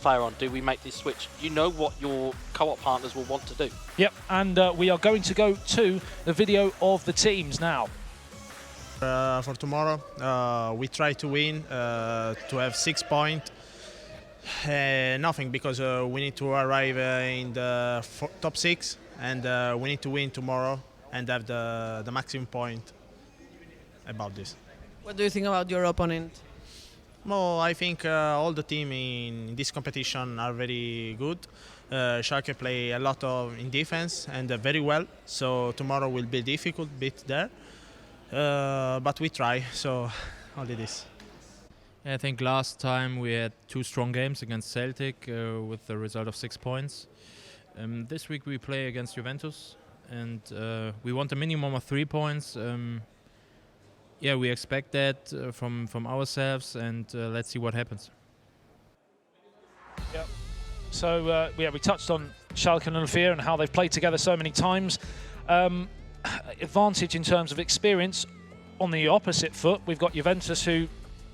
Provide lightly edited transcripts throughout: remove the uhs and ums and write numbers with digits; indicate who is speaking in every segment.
Speaker 1: player on? Do we make this switch? You know what your co-op partners will want to do.
Speaker 2: Yep, and we are going to go to the video of the teams now.
Speaker 3: For tomorrow, we try to win, to have 6 points. Nothing, because we need to arrive in the top 6, and we need to win tomorrow and have the maximum point about this.
Speaker 4: What do you think about your opponent?
Speaker 3: Well, I think all the team in this competition are very good. Schalke play a lot in defense and very well, so tomorrow will be a difficult bit there. But we try, so only this.
Speaker 5: I think last time we had 2 strong games against Celtic with the result of 6 points. This week we play against Juventus, and we want a minimum of 3 points. Yeah, we expect that from ourselves, and let's see what happens.
Speaker 2: Yep. So yeah, we touched on Schalke and 04 and how they've played together so many times. Advantage in terms of experience. On the opposite foot, we've got Juventus, who,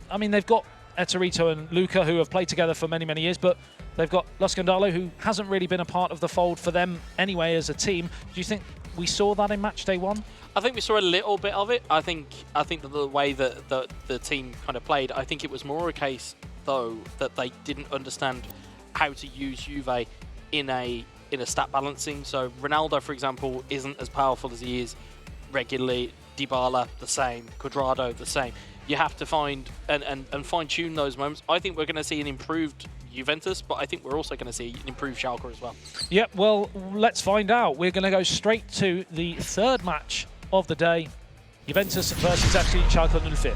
Speaker 2: I mean, they've got Eterito and Luca, who have played together for many, many years, but they've got Lo Scandalo, who hasn't really been a part of the fold for them anyway as a team. Do you think we saw that in match day 1?
Speaker 1: I think we saw a little bit of it. I think that the way that the team kind of played, I think it was more a case, though, that they didn't understand how to use Juve in a stat balancing. So Ronaldo, for example, isn't as powerful as he is regularly. Dybala, the same. Cuadrado, the same. You have to find and fine-tune those moments. I think we're going to see an improved Juventus, but I think we're also going to see an improved Schalke as well.
Speaker 2: Yep, well, let's find out. We're going to go straight to the 3rd match of the day. Juventus versus FC Schalke 04.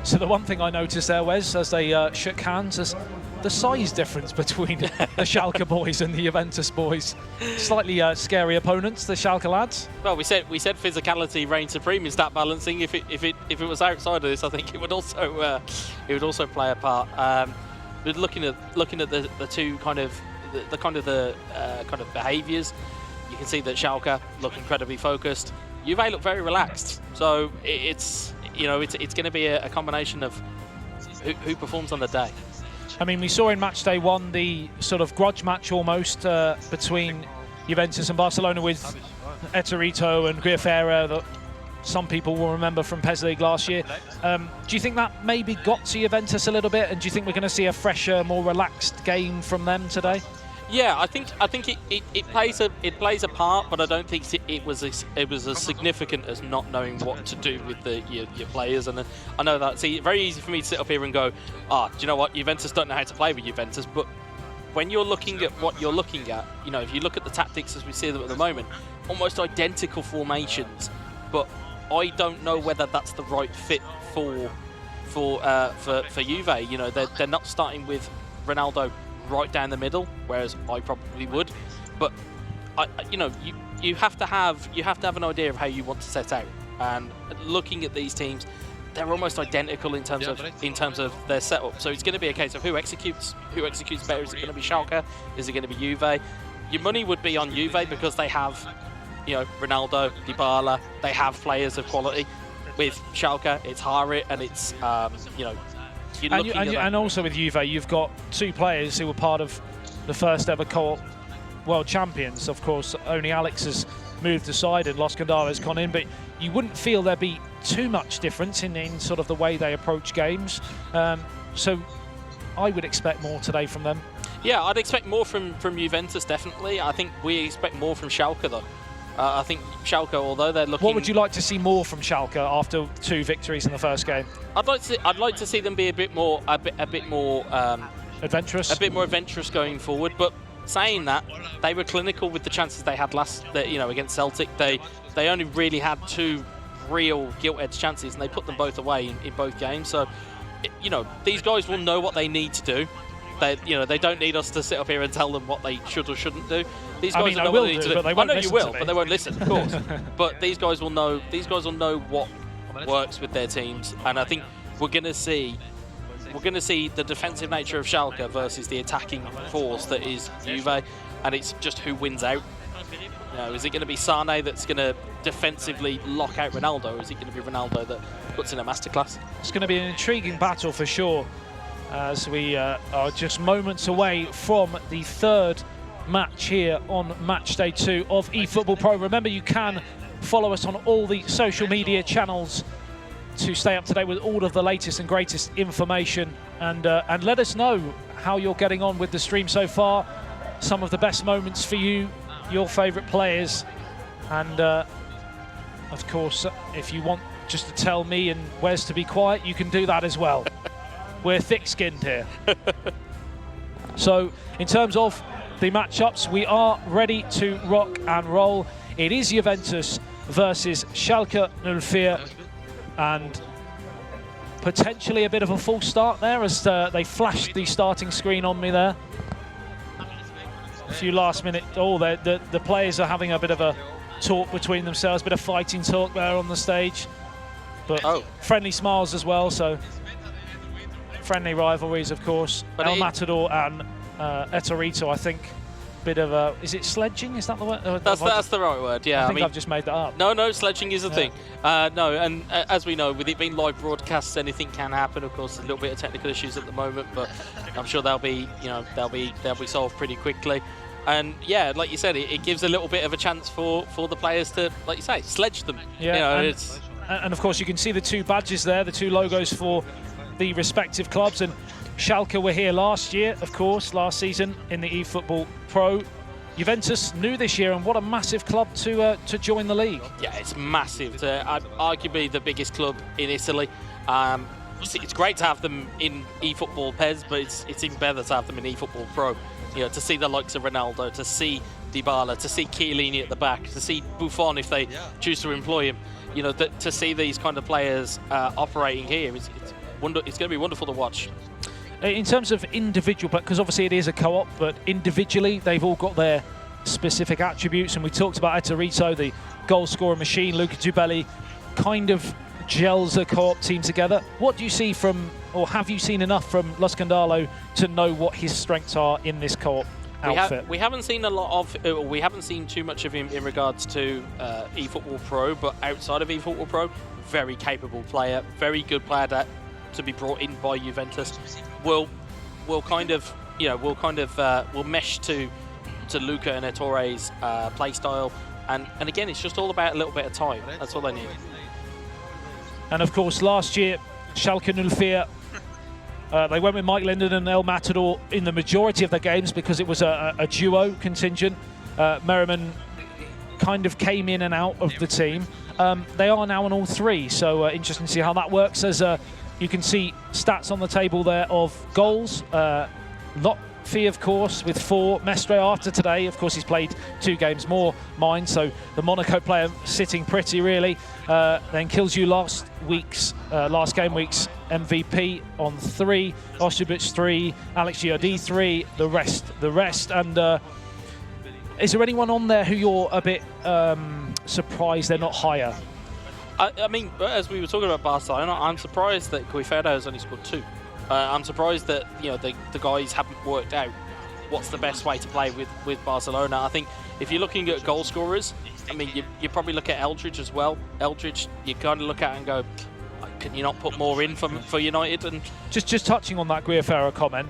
Speaker 2: So the one thing I noticed there, Wes, as they shook hands, is the size difference between the Schalke boys and the Juventus boys. Slightly scary opponents, the Schalke lads.
Speaker 1: Well, we said physicality reigned supreme in stat balancing. If it was outside of this, I think it would also play a part. But looking at the two kind of behaviours, you can see that Schalke look incredibly focused. Juve look very relaxed. So it's going to be a combination of who performs on the day.
Speaker 2: I mean, we saw in match day 1 the sort of grudge match almost between Juventus and Barcelona with Eterito and Guiafera that some people will remember from PES League last year. Do you think that maybe got to Juventus a little bit, and do you think we're going to see a fresher, more relaxed game from them today?
Speaker 1: Yeah, I think it plays a part, but I don't think it was as significant as not knowing what to do with your players. And I know that. See, very easy for me to sit up here and go, do you know what? Juventus don't know how to play with Juventus. But when you're looking at what you're looking at, if you look at the tactics as we see them at the moment, almost identical formations. But I don't know whether that's the right fit for Juve. They're not starting with Ronaldo right down the middle, whereas I probably would. But you have to have an idea of how you want to set out. And looking at these teams, they're almost identical in terms of their setup. So it's going to be a case of who executes better. Is it going to be Schalke? Is it going to be Juve? Your money would be on Juve because they have, Ronaldo, Dybala. They have players of quality. With Schalke, it's Harit and it's
Speaker 2: And also with Juve, you've got 2 players who were part of the first ever co-op world champions. Of course, only Alex has moved aside and Lo Scandalo has gone in, but you wouldn't feel there'd be too much difference in sort of the way they approach games. So I would expect more today from them.
Speaker 1: Yeah, I'd expect more from Juventus, definitely. I think we expect more from Schalke, though. I think Schalke, although they're looking...
Speaker 2: What would you like to see more from Schalke after 2 victories in the first game?
Speaker 1: I'd like to see them be a bit more
Speaker 2: adventurous.
Speaker 1: A bit more adventurous going forward. But saying that, they were clinical with the chances they had against Celtic. They only really had 2 real gilt-edged chances, and they put them both away in both games. So, you know, these guys will know what they need to do. They don't need us to sit up here and tell them what they should or shouldn't do. These guys know what they need to do. I know you will, but they won't listen, of course. But these guys will know. These guys will know what works with their teams, and I think we're going to see the defensive nature of Schalke versus the attacking force that is Juve, and it's just who wins out. You know, is it going to be Sane that's going to defensively lock out Ronaldo, or is it going to be Ronaldo that puts in a masterclass?
Speaker 2: It's going to be an intriguing battle for sure, as we are just moments away from the third match here on match day 2 of eFootball.Pro. Remember, you can follow us on all the social media channels to stay up to date with all of the latest and greatest information, and let us know how you're getting on with the stream so far, some of the best moments for you, your favourite players, and of course, if you want just to tell me and Wes to be quiet, you can do that as well. We're thick-skinned here. So, in terms of the matchups, we are ready to rock and roll. It is Juventus versus Schalke 04, and potentially a bit of a false start there as they flashed the starting screen on me there. A few last minute, the players are having a bit of a talk between themselves, a bit of fighting talk there on the stage. But friendly smiles as well, so friendly rivalries, of course. But El Matador and Etorito, I think. Bit of a, is it sledging? Is that the word?
Speaker 1: That's the right word, yeah.
Speaker 2: I think I've just made that up.
Speaker 1: No, sledging is a thing. No, and as we know, with it being live broadcasts, anything can happen. Of course, a little bit of technical issues at the moment, but I'm sure they'll be solved pretty quickly. And yeah, like you said, it gives a little bit of a chance for the players to, like you say, sledge them. Yeah,
Speaker 2: and of course you can see the 2 badges there, the 2 logos for the respective clubs. And Schalke were here last year, of course, last season in the eFootball.Pro. Juventus new this year, and what a massive club to join the league.
Speaker 1: Yeah, it's massive. Arguably the biggest club in Italy. It's great to have them in eFootball PES, but it's even better to have them in eFootball.Pro. You know, to see the likes of Ronaldo, to see Dybala, to see Chiellini at the back, to see Buffon if they choose to employ him. You know, to see these kind of players operating here, it's going to be wonderful to watch.
Speaker 2: In terms of individual, because obviously it is a co-op, but individually they've all got their specific attributes, and we talked about Etorito, the goal scorer machine. Luca Tubelli kind of gels a co-op team together. What do you see from, or have you seen enough from Lo Scandalo to know what his strengths are in this co-op outfit?
Speaker 1: We haven't seen a lot of, we haven't seen too much of him in regards to eFootball.Pro, but outside of eFootball.Pro, very capable player, very good player to be brought in by Juventus. Will mesh to Luca and Ettore's play style, and again, it's just all about a little bit of time. That's all they need.
Speaker 2: And of course, last year Schalke 04, they went with Mike Linden and El Matador in the majority of their games because it was a duo contingent. Merriman kind of came in and out of the team. They are now on all 3, so interesting to see how that works. As you can see stats on the table there of goals. Lotfi, of course, with 4. Mestre, after today, of course, he's played 2 games more, mine, so the Monaco player sitting pretty, really. Then kills you last game week's MVP on 3. Osubic 3, Alex Giardi 3, the rest. And is there anyone on there who you're a bit surprised they're not higher?
Speaker 1: I mean, as we were talking about Barcelona, I'm surprised that Guifredo has only scored 2. I'm surprised that the guys haven't worked out what's the best way to play with Barcelona. I think if you're looking at goal scorers, I mean, you probably look at Eldridge as well. Eldridge, you kind of look at and go, can you not put more in for United? And
Speaker 2: just touching on that Guifredo comment,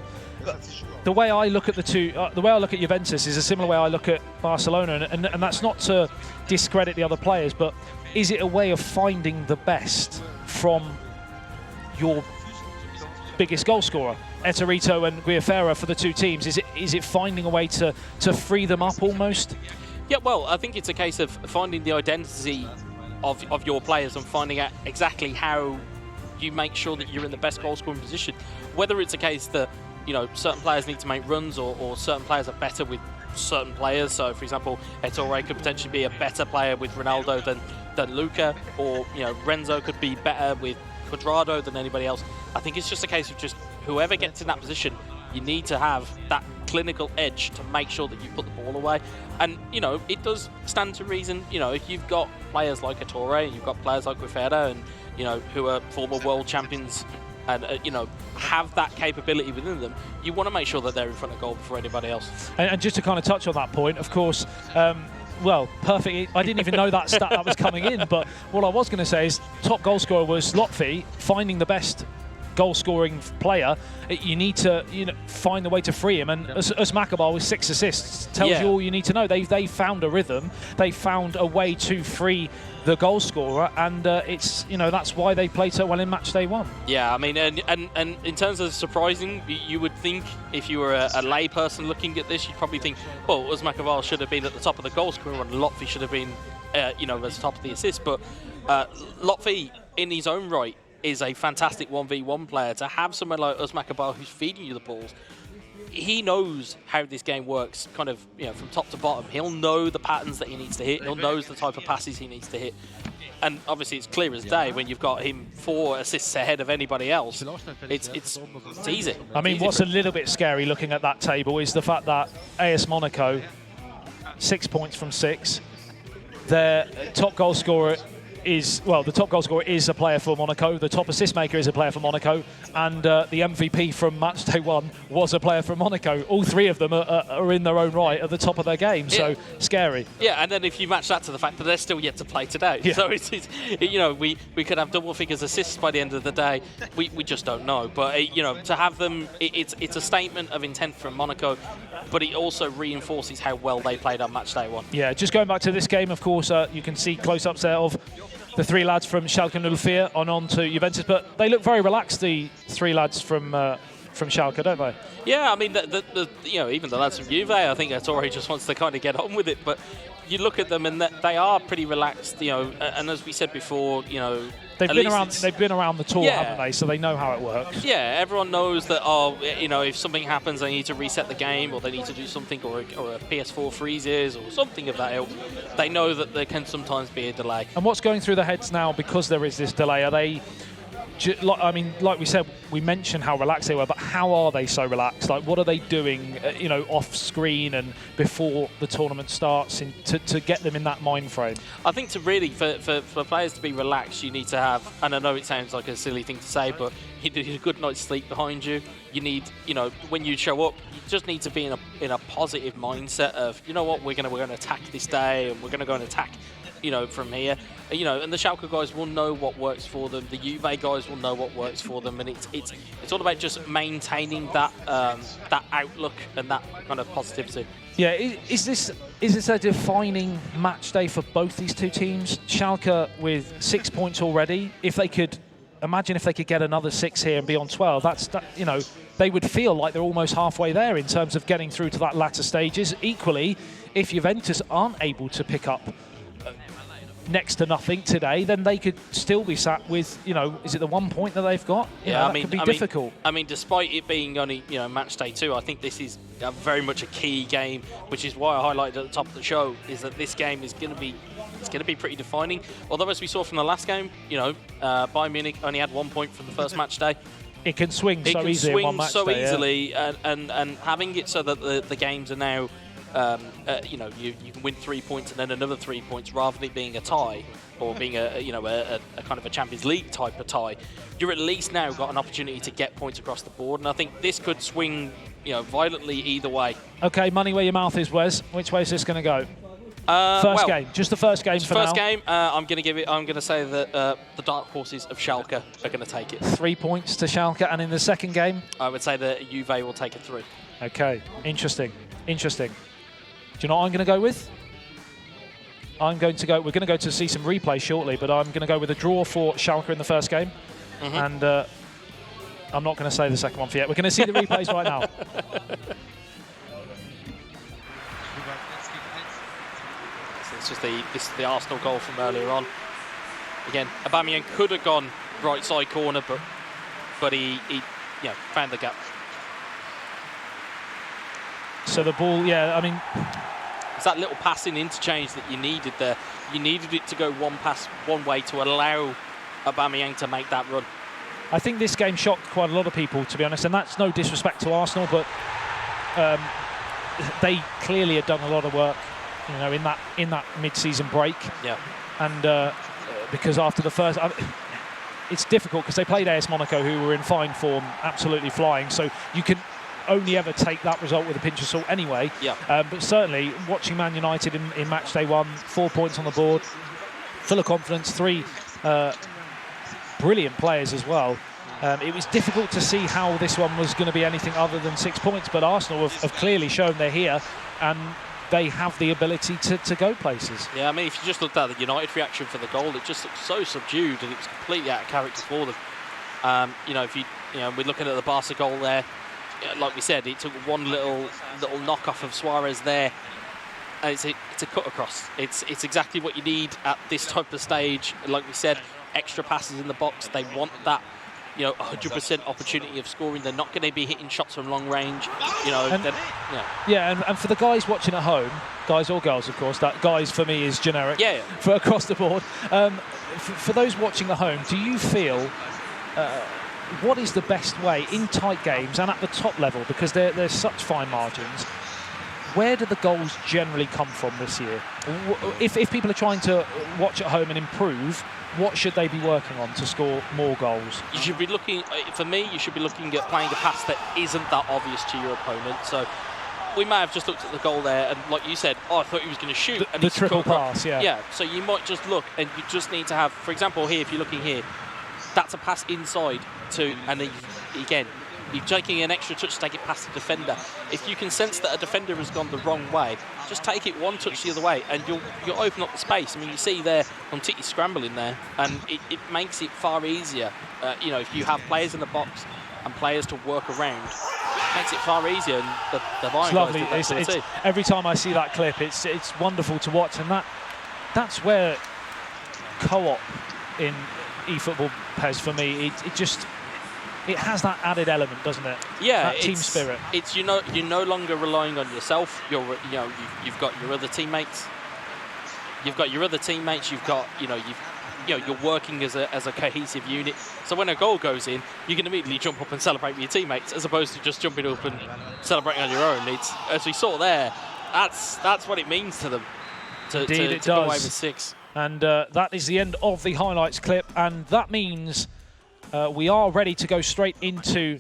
Speaker 2: the way I look at the way I look at Juventus is a similar way I look at Barcelona, and that's not to discredit the other players, but is it a way of finding the best from your biggest goal scorer, Etorito and Guifredo, for the 2 teams? Is it finding a way to free them up almost?
Speaker 1: Yeah, well, I think it's a case of finding the identity of your players and finding out exactly how you make sure that you're in the best goal scoring position. Whether it's a case that certain players need to make runs, or certain players are better with certain players. So, for example, Ettore could potentially be a better player with Ronaldo than than Luca, or Renzo could be better with Quadrado than anybody else. I think it's just a case of just whoever gets in that position, you need to have that clinical edge to make sure that you put the ball away. And it does stand to reason. If you've got players like Ettore, and you've got players like Guifera, and who are former world champions, and have that capability within them, you want to make sure that they're in front of goal before anybody else.
Speaker 2: And just to kind of touch on that point, of course, well, perfect. I didn't even know that stat that was coming in, but what I was going to say is top goal scorer was Lotfi, finding the best goal-scoring player. You need to find a way to free him, and Usmakabar with 6 assists tells you all you need to know. They found a rhythm, they found a way to free the goal scorer, and it's that's why they played so well in match day 1.
Speaker 1: Yeah, I mean, and in terms of surprising, you would think if you were a lay person looking at this, you'd probably think, well, Usmakabar should have been at the top of the goal scorer and Lotfi should have been at the top of the assist, but Lotfi in his own right is a fantastic 1v1 player. To have someone like Usmakabar who's feeding you the balls, he knows how this game works, kind of from top to bottom. He'll know the patterns that he needs to hit. He'll know the type of passes he needs to hit. And obviously it's clear as day when you've got him 4 assists ahead of anybody else. It's easy.
Speaker 2: I mean, what's a little bit scary looking at that table is the fact that AS Monaco, 6 points from 6. Their top goal scorer is, well, the top goal scorer is a player for Monaco, the top assist maker is a player for Monaco, and the MVP from match day 1 was a player from Monaco. All 3 of them are in their own right at the top of their game, so scary.
Speaker 1: Yeah, and then if you match that to the fact that they're still yet to play today, so it's we could have double figures assists by the end of the day. We just don't know, but to have them, it's a statement of intent from Monaco, but it also reinforces how well they played on match day 1.
Speaker 2: Yeah, just going back to this game, of course, you can see close-ups there of the 3 lads from Schalke 04 on to Juventus, but they look very relaxed, the 3 lads from Schalke, don't they?
Speaker 1: Yeah, I mean, even the lads from Juve, I think Ettore just wants to kind of get on with it, but you look at them and they are pretty relaxed, and as we said before,
Speaker 2: they've been around the tour, haven't they? So they know how it works.
Speaker 1: Yeah, everyone knows that. If something happens, they need to reset the game, or they need to do something, or a PS4 freezes, or something of that ilk. They know that there can sometimes be a delay.
Speaker 2: And what's going through their heads now because there is this delay? Are they? I mean, like we said, we mentioned how relaxed they were, but how are they so relaxed? Like, what are they doing, off screen and before the tournament starts to get them in that mind frame?
Speaker 1: I think for players to be relaxed, you need to have, and I know it sounds like a silly thing to say, but you need a good night's sleep behind you. You need, when you show up, you just need to be in a positive mindset of, what, we're going to attack this day, and we're going to go and attack from here, and the Schalke guys will know what works for them. The Juve guys will know what works for them, and it's all about just maintaining that that outlook and that kind of positivity.
Speaker 2: Yeah, is this a defining match day for both these 2 teams? Schalke with 6 points already. If they could imagine if they could get another 6 here and be on 12, they would feel like they're almost halfway there in terms of getting through to that latter stages. Equally, if Juventus aren't able to pick up next to nothing today, then they could still be sat with, is it the 1 point that they've got? That could be difficult.
Speaker 1: I mean, despite it being only, match day 2, I think this is very much a key game, which is why I highlighted at the top of the show, is that this game is going to be pretty defining. Although, as we saw from the last game, Bayern Munich only had 1 point from the first match day.
Speaker 2: It can swing so easily in one match day,
Speaker 1: easily, and having it so that the games are now, you can win 3 points and then another 3 points, rather than it being a tie or being a kind of a Champions League type of tie. You're at least now got an opportunity to get points across the board, and I think this could swing, violently either way.
Speaker 2: Okay, money where your mouth is, Wes. Which way is this going to go? First game, just the first game for now.
Speaker 1: First game, I'm going to say that the dark horses of Schalke are going to take it.
Speaker 2: 3 points to Schalke, and in the second game,
Speaker 1: I would say that Juve will take it through.
Speaker 2: Okay, interesting. Do you know what I'm going to go with? We're going to go to see some replay shortly, but I'm going to go with a draw for Schalke in the first game. And I'm not going to say the second one for yet. We're going to see the replays right now.
Speaker 1: It's just the Arsenal goal from earlier on. Again, Aubameyang could have gone right side corner, but he found the gap.
Speaker 2: So the ball, I mean,
Speaker 1: It's that little passing interchange that you needed there. You needed it to go one pass one way to allow Aubameyang to make that run.
Speaker 2: I think this game shocked quite a lot of people, to be honest, and that's no disrespect to Arsenal, but they clearly had done a lot of work, you know, in that mid-season break.
Speaker 1: Yeah.
Speaker 2: And because after the first, it's difficult because they played AS Monaco, who were in fine form, absolutely flying. So you can only ever take that result with a pinch of salt anyway.
Speaker 1: Yeah.
Speaker 2: But certainly, watching Man United in match day 1, 4 points on the board, full of confidence, 3 brilliant players as well. It was difficult to see how this one was going to be anything other than 6 points, but Arsenal have clearly shown they're here, and they have the ability to go places.
Speaker 1: Yeah, I mean, if you just looked at the United reaction for the goal, it just looked so subdued, and it was completely out of character for them. You know, we're looking at the Barca goal there. Like we said, it took one little knock off of Suarez there, and it's a cut across. It's exactly what you need at this type of stage. Like we said, extra passes in the box. They want that, you know, 100% opportunity of scoring. They're not going to be hitting shots from long range, you know.
Speaker 2: And for the guys watching at home, guys or girls, of course, that guys for me is generic.
Speaker 1: Yeah.
Speaker 2: For across the board. For those watching at home, do you feel what is the best way in tight games and at the top level, because there's such fine margins? Where do the goals generally come from this year? If people are trying to watch at home and improve, what should they be working on to score more goals?
Speaker 1: You should be looking, for me, you should be looking at playing a pass that isn't that obvious to your opponent. So we may have just looked at the goal there, and like you said, I thought he was going to shoot.
Speaker 2: The triple pass, yeah.
Speaker 1: Yeah, so you might just look, and you just need to have, for example, here, if you're looking here, that's a pass inside to, and then again, you're taking an extra touch to take it past the defender. If you can sense that a defender has gone the wrong way, just take it one touch the other way, and you'll open up the space. I mean, you see there Umtiti scrambling there, and it makes it far easier. You know, if you have players in the box and players to work around, it makes it far easier. And the
Speaker 2: It's lovely. Every time I see that clip, it's wonderful to watch, and that's where co-op in eFootball PES for me, it has that added element, doesn't it?
Speaker 1: Yeah,
Speaker 2: that team spirit.
Speaker 1: It's you're no longer relying on yourself. You've got your other teammates. You've got you're working as a cohesive unit. So when a goal goes in, you can immediately jump up and celebrate with your teammates, as opposed to just jumping up and celebrating on your own. It's, as we saw there, that's what it means to them to go away with 6.
Speaker 2: And that is the end of the highlights clip, and that means we are ready to go straight into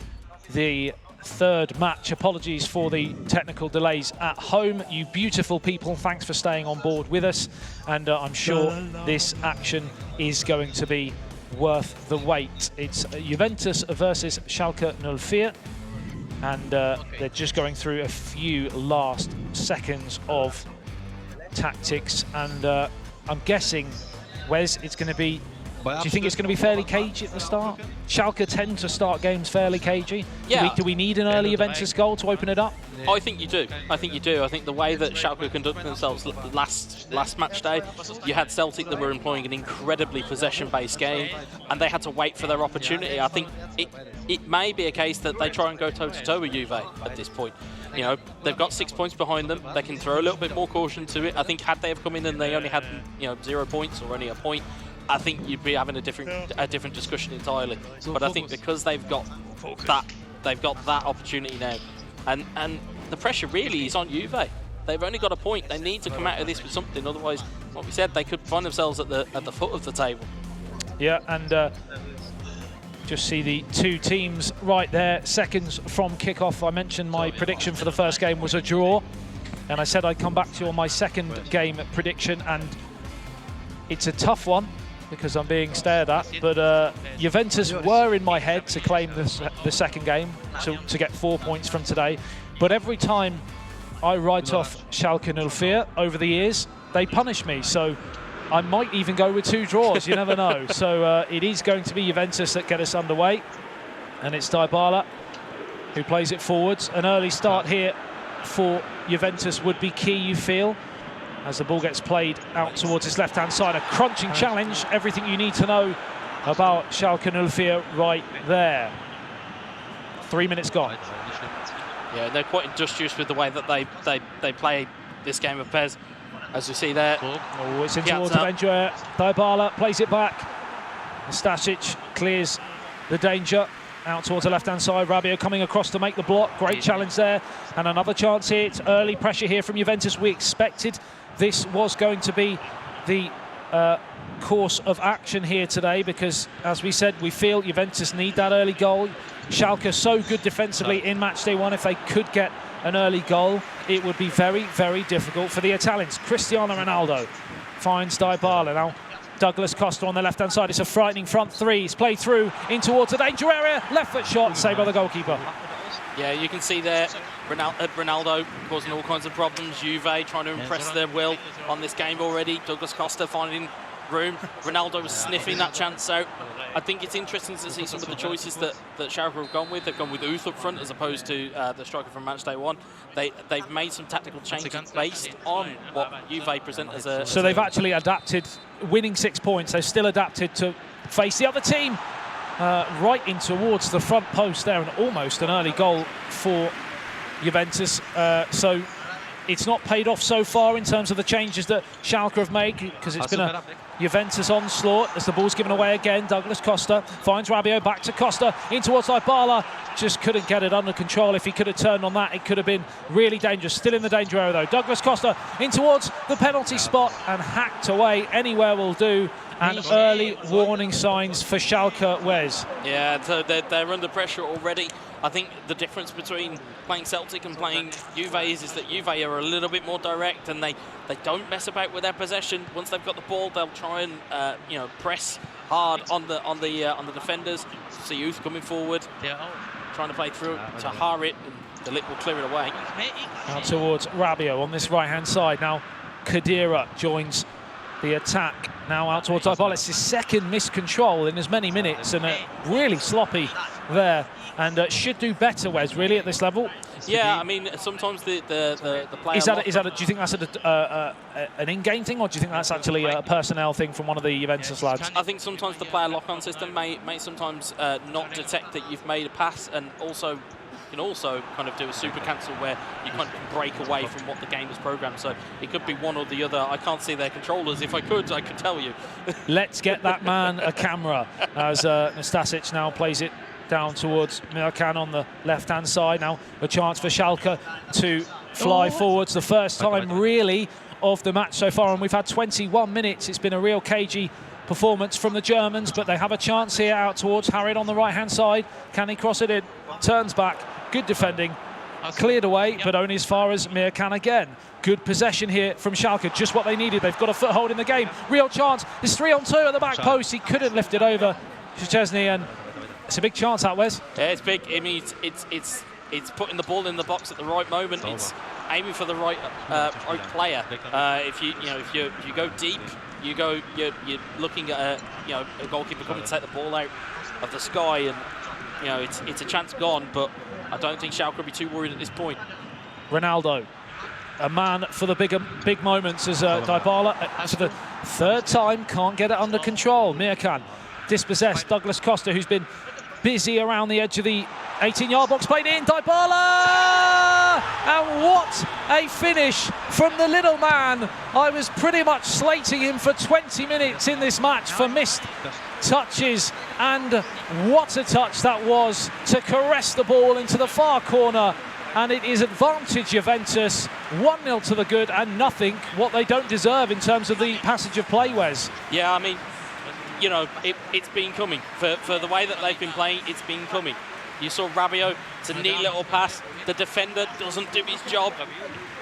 Speaker 2: the third match. Apologies for the technical delays at home. You beautiful people, thanks for staying on board with us, and I'm sure this action is going to be worth the wait. It's Juventus versus Schalke 04, and they're just going through a few last seconds of tactics, and I'm guessing, Wes, it's going to be... Do you think it's going to be fairly cagey at the start? Schalke tend to start games fairly cagey.
Speaker 1: Yeah.
Speaker 2: Do we need an early Juventus goal to open it up?
Speaker 1: I think you do. I think the way that Schalke conducted themselves last match day, you had Celtic that were employing an incredibly possession-based game, and they had to wait for their opportunity. I think it may be a case that they try and go toe-to-toe with Juve at this point. You know, they've got 6 points behind them. They can throw a little bit more caution to it. I think had they have come in and they only had 0 points or only a point, I think you'd be having a different discussion entirely. But I think because they've got that opportunity now, and the pressure really is on Juve. They've only got a point. They need to come out of this with something. Otherwise, like we said, they could find themselves at the foot of the table.
Speaker 2: Yeah, and just see the two teams right there, seconds from kickoff. I mentioned my prediction for the first game was a draw, and I said I'd come back to you on my second game prediction, and it's a tough one because I'm being stared at, but Juventus were in my head to claim the second game, to get 4 points from today. But every time I write off Schalke 04 over the years, they punish me. So I might even go with 2 draws, you never know. So it is going to be Juventus that get us underway. And it's Dybala who plays it forwards. An early start here for Juventus would be key, you feel, as the ball gets played out towards his left-hand side. A crunching challenge, everything you need to know about Schalke 04 right there. 3 minutes gone.
Speaker 1: Yeah, they're quite industrious with the way that they play this game of PES. As you see there.
Speaker 2: Oh, it's in towards the danger area. Dybala plays it back. Stasic clears the danger. Out towards the left-hand side. Rabiot coming across to make the block. Great challenge there. And another chance here. It's early pressure here from Juventus. We expected this was going to be the course of action here today because, as we said, we feel Juventus need that early goal. Schalke so good defensively in match day 1. If they could get an early goal, it would be very, very difficult for the Italians. Cristiano Ronaldo finds Dybala. Now Douglas Costa on the left-hand side. It's a frightening front three. It's played through in towards the danger area. Left foot shot, saved by the goalkeeper.
Speaker 1: Yeah, you can see there Ronaldo causing all kinds of problems. Juve trying to impress their will on this game already. Douglas Costa finding room. Ronaldo was sniffing that chance out. I think it's interesting to see some of the choices that Schalke have gone with. They've gone with Uth up front as opposed to the striker from match day 1. They've made some tactical changes based on what Juve present as a...
Speaker 2: So they've actually adapted, winning 6 points. They've still adapted to face the other team right in towards the front post there, and almost an early goal for Juventus. So it's not paid off so far in terms of the changes that Schalke have made, because it's been a Juventus onslaught as the ball's given away again. Douglas Costa finds Rabiot, back to Costa, in towards Dybala. Just couldn't get it under control. If he could have turned on that, it could have been really dangerous. Still in the danger area though. Douglas Costa in towards the penalty spot and hacked away. Anywhere will do. And early warning signs for Schalke, Wes.
Speaker 1: Yeah, so they're under pressure already. I think the difference between playing Celtic and playing Juve is that Juve are a little bit more direct, and they don't mess about with their possession. Once they've got the ball, they'll try and press hard on the defenders. See Youth coming forward, trying to play through to Harit, and the Lit will clear it away.
Speaker 2: Out towards Rabiot on this right-hand side. Now Khedira joins the attack. Now out towards Dybala. It's his second missed control in as many minutes, and really sloppy there. And should do better, Wes, really, at this level.
Speaker 1: Yeah, I mean, sometimes the player...
Speaker 2: Is that do you think that's an in-game thing, or do you think that's actually a personnel thing from one of the Juventus lads?
Speaker 1: I think sometimes the player lock-on system may sometimes not detect that you've made a pass, and also you can also kind of do a super cancel where you kind of break away from what the game is programmed. So it could be one or the other. I can't see their controllers. If I could tell you. Let's
Speaker 2: get that man a camera, as Nastasic now plays it down towards Mirkan on the left-hand side. Now a chance for Schalke to fly forwards. The first time really of the match so far, and we've had 21 minutes. It's been a real cagey performance from the Germans, but they have a chance here out towards Harit on the right-hand side. Can he cross it in? Turns back. Good defending. Cleared away, but only as far as Mirkan again. Good possession here from Schalke, just what they needed. They've got a foothold in the game. Real chance. It's 3-on-2 at the back post. He couldn't lift it over Szczesny, and it's a big chance, that, Wes.
Speaker 1: Yeah, it's big. I mean, it's putting the ball in the box at the right moment. It's aiming for the right player. If you go deep, you're looking at a goalkeeper coming to take the ball out of the sky, and it's a chance gone. But I don't think Schalke will be too worried at this point.
Speaker 2: Ronaldo, a man for the big moments, as Dybala for the third time can't get it under control. Mirkan dispossessed. Douglas Costa, who's been busy around the edge of the 18-yard box, played in. Dybala! And what a finish from the little man. I was pretty much slating him for 20 minutes in this match for missed touches, and what a touch that was to caress the ball into the far corner. And it is advantage Juventus, 1-0 to the good, and nothing what they don't deserve in terms of the passage of play, Wes.
Speaker 1: Yeah, I mean, it's been coming. For the way that they've been playing, it's been coming. You saw Rabiot, it's a neat little pass. The defender doesn't do his job.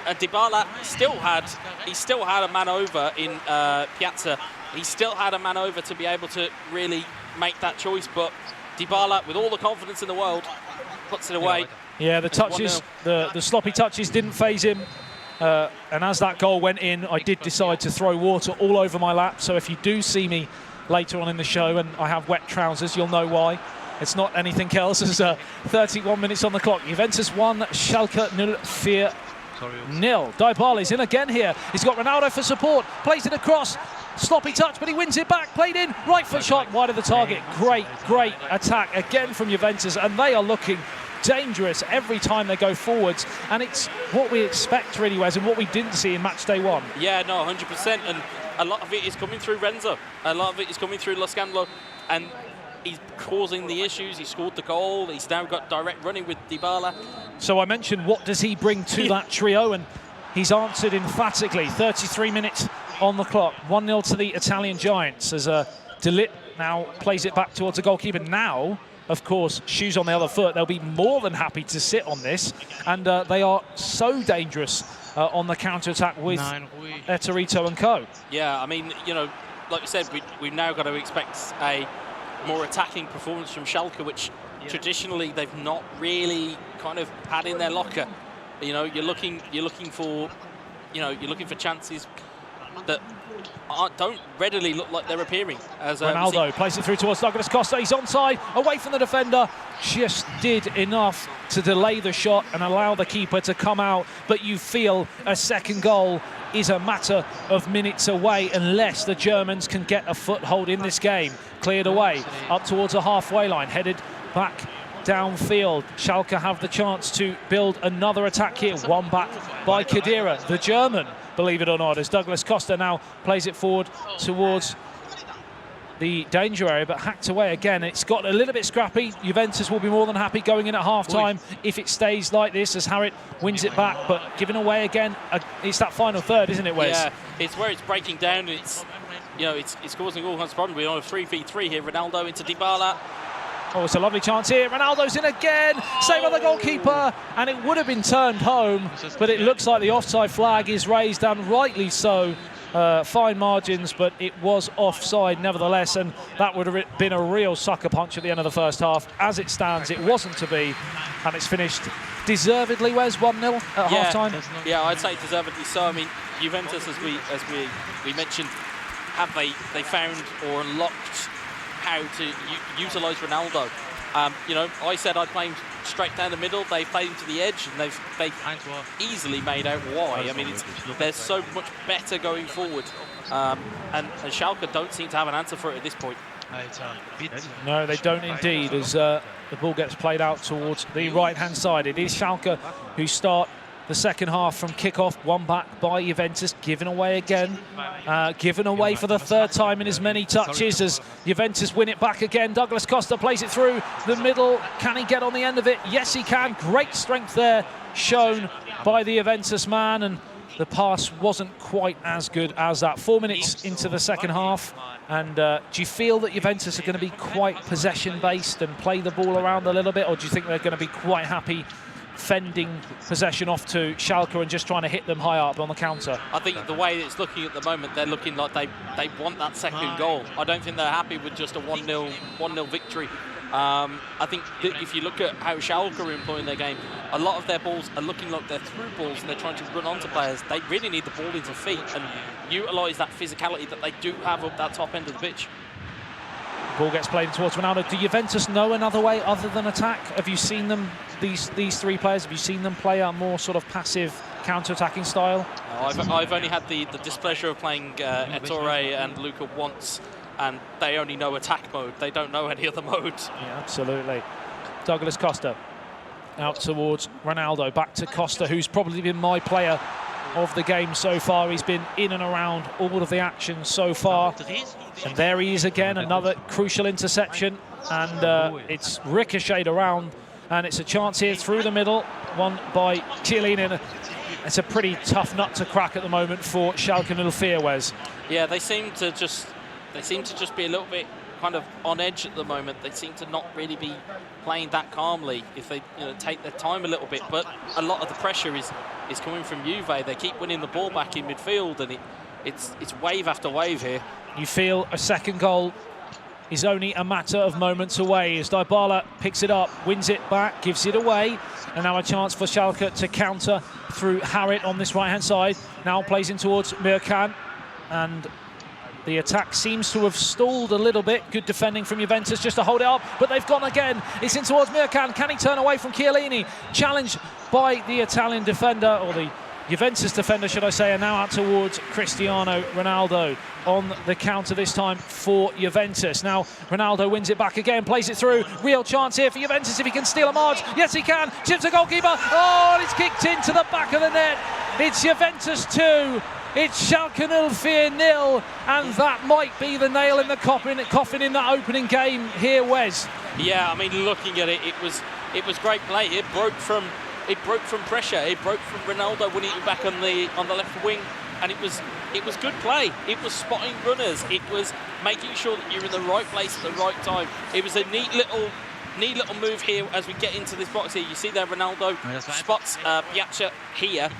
Speaker 1: And Dybala still had a man over in Piazza. He still had a man over to be able to really make that choice. But Dybala, with all the confidence in the world, puts it away.
Speaker 2: Yeah, the touches, the sloppy touches didn't faze him. And as that goal went in, I did decide to throw water all over my lap. So if you do see me later on in the show and I have wet trousers, you'll know why. It's not anything else. There's 31 minutes on the clock. Juventus 1, Schalke 4-0. Dybala is in again here. He's got Ronaldo for support. Plays it across. Sloppy touch, but he wins it back. Played in. Right foot shot wide of the target. Great attack again from Juventus, and they are looking dangerous every time they go forwards, and it's what we expect really, Wes, and what we didn't see in match day 1.
Speaker 1: Yeah, no, 100%, and a lot of it is coming through Renzo. A lot of it is coming through Loscandlo, and he's causing the issues. He scored the goal. He's now got direct running with Dybala.
Speaker 2: So I mentioned, what does he bring to that trio? And he's answered emphatically. 33 minutes on the clock. 1-0 to the Italian Giants as De Ligt now plays it back towards the goalkeeper. Now, of course, shoes on the other foot. They'll be more than happy to sit on this. And they are so dangerous on the counter-attack with Etorito and co.
Speaker 1: Yeah, I mean, you know, like you said, we've now got to expect a more attacking performance from Schalke, which traditionally they've not really kind of had in their locker. You know, you're looking for chances that don't readily look like they're appearing. As
Speaker 2: Ronaldo plays it through towards Douglas Costa. He's onside, away from the defender. Just did enough to delay the shot and allow the keeper to come out. But you feel a second goal is a matter of minutes away unless the Germans can get a foothold in this game. Cleared away up towards the halfway line, headed back downfield. Schalke have the chance to build another attack here. One back by Khedira, the German, believe it or not, as Douglas Costa now plays it forward towards the danger area, but hacked away again. It's got a little bit scrappy. Juventus will be more than happy going in at half-time if it stays like this, as Harit wins it back, but giving away again. It's that final third, isn't it, Wes?
Speaker 1: Yeah, it's where it's breaking down. It's, you know, it's causing all kinds of problems. We're on a 3v3 here. Ronaldo into Dybala.
Speaker 2: Oh, it's a lovely chance here. Ronaldo's in again. Saved by the goalkeeper. And it would have been turned home, but it looks like the offside flag is raised, and rightly so. Fine margins, but it was offside nevertheless, and that would have been a real sucker punch at the end of the first half. As it stands, it wasn't to be, and it's finished deservedly, Wes, 1-0 at half-time.
Speaker 1: Yeah, I'd say deservedly so. I mean, Juventus, as we mentioned, have they found or unlocked how to utilise Ronaldo. You know, I said I'd play him straight down the middle. They played him to the edge, and they've easily made out why. I mean, they're so much better going forward, and Schalke don't seem to have an answer for it at this point.
Speaker 2: No, they don't indeed, as the ball gets played out towards the right-hand side. It is Schalke who start the second half from kick-off. One back by Juventus, given away again. Given away for the third time in as many touches as Juventus win it back again. Douglas Costa plays it through the middle. Can he get on the end of it? Yes, he can. Great strength there shown by the Juventus man, and the pass wasn't quite as good as that. 4 minutes into the second half, and do you feel that Juventus are going to be quite possession-based and play the ball around a little bit, or do you think they're going to be quite happy fending possession off to Schalke and just trying to hit them high up on the counter?
Speaker 1: I think the way it's looking at the moment, they're looking like they want that second goal. I don't think they're happy with just a 1-0 victory. I think that if you look at how Schalke are employing their game, a lot of their balls are looking like they're through balls and they're trying to run onto players. They really need the ball into feet and utilise that physicality that they do have up that top end of the pitch.
Speaker 2: Ball gets played towards Ronaldo. Do Juventus know another way other than attack? Have you seen them, these three players, have you seen them play a more sort of passive counter-attacking style?
Speaker 1: I've only had the displeasure of playing Ettore and Luca once, and they only know attack mode. They don't know any other mode.
Speaker 2: Yeah, absolutely. Douglas Costa out towards Ronaldo. Back to Costa, who's probably been my player of the game so far. He's been in and around all of the action so far. And there he is again, another crucial interception. And it's ricocheted around. And it's a chance here through the middle. One by Chiellini. It's a pretty tough nut to crack at the moment for Schalke 04, Wes.
Speaker 1: Yeah, they seem to just be a little bit kind of on edge at the moment. They seem to not really be playing that calmly if they take their time a little bit. But a lot of the pressure is coming from Juve. They keep winning the ball back in midfield, and it's wave after wave here.
Speaker 2: You feel a second goal is only a matter of moments away as Dybala picks it up, wins it back, gives it away, and now a chance for Schalke to counter through Harit on this right-hand side. Now plays in towards Mirkan, and the attack seems to have stalled a little bit. Good defending from Juventus just to hold it up, but they've gone again. It's in towards Mirkan. Can he turn away from Chiellini? Challenged by the Italian defender, or the Juventus defender, should I say, are now out towards Cristiano Ronaldo on the counter this time for Juventus. Now Ronaldo wins it back again, plays it through. Real chance here for Juventus if he can steal a march. Yes, he can. Chips the goalkeeper. Oh, and it's kicked into the back of the net. It's Juventus 2. It's Schalke 0, and that might be the nail in the coffin in that opening game here, Wes.
Speaker 1: Yeah, I mean, looking at it, it was great play. It broke from pressure. It broke from Ronaldo winning it back on the left wing, and it was good play. It was spotting runners. It was making sure that you're in the right place at the right time. It was a neat little move here as we get into this box here. You see there, Ronaldo spots Piazza here.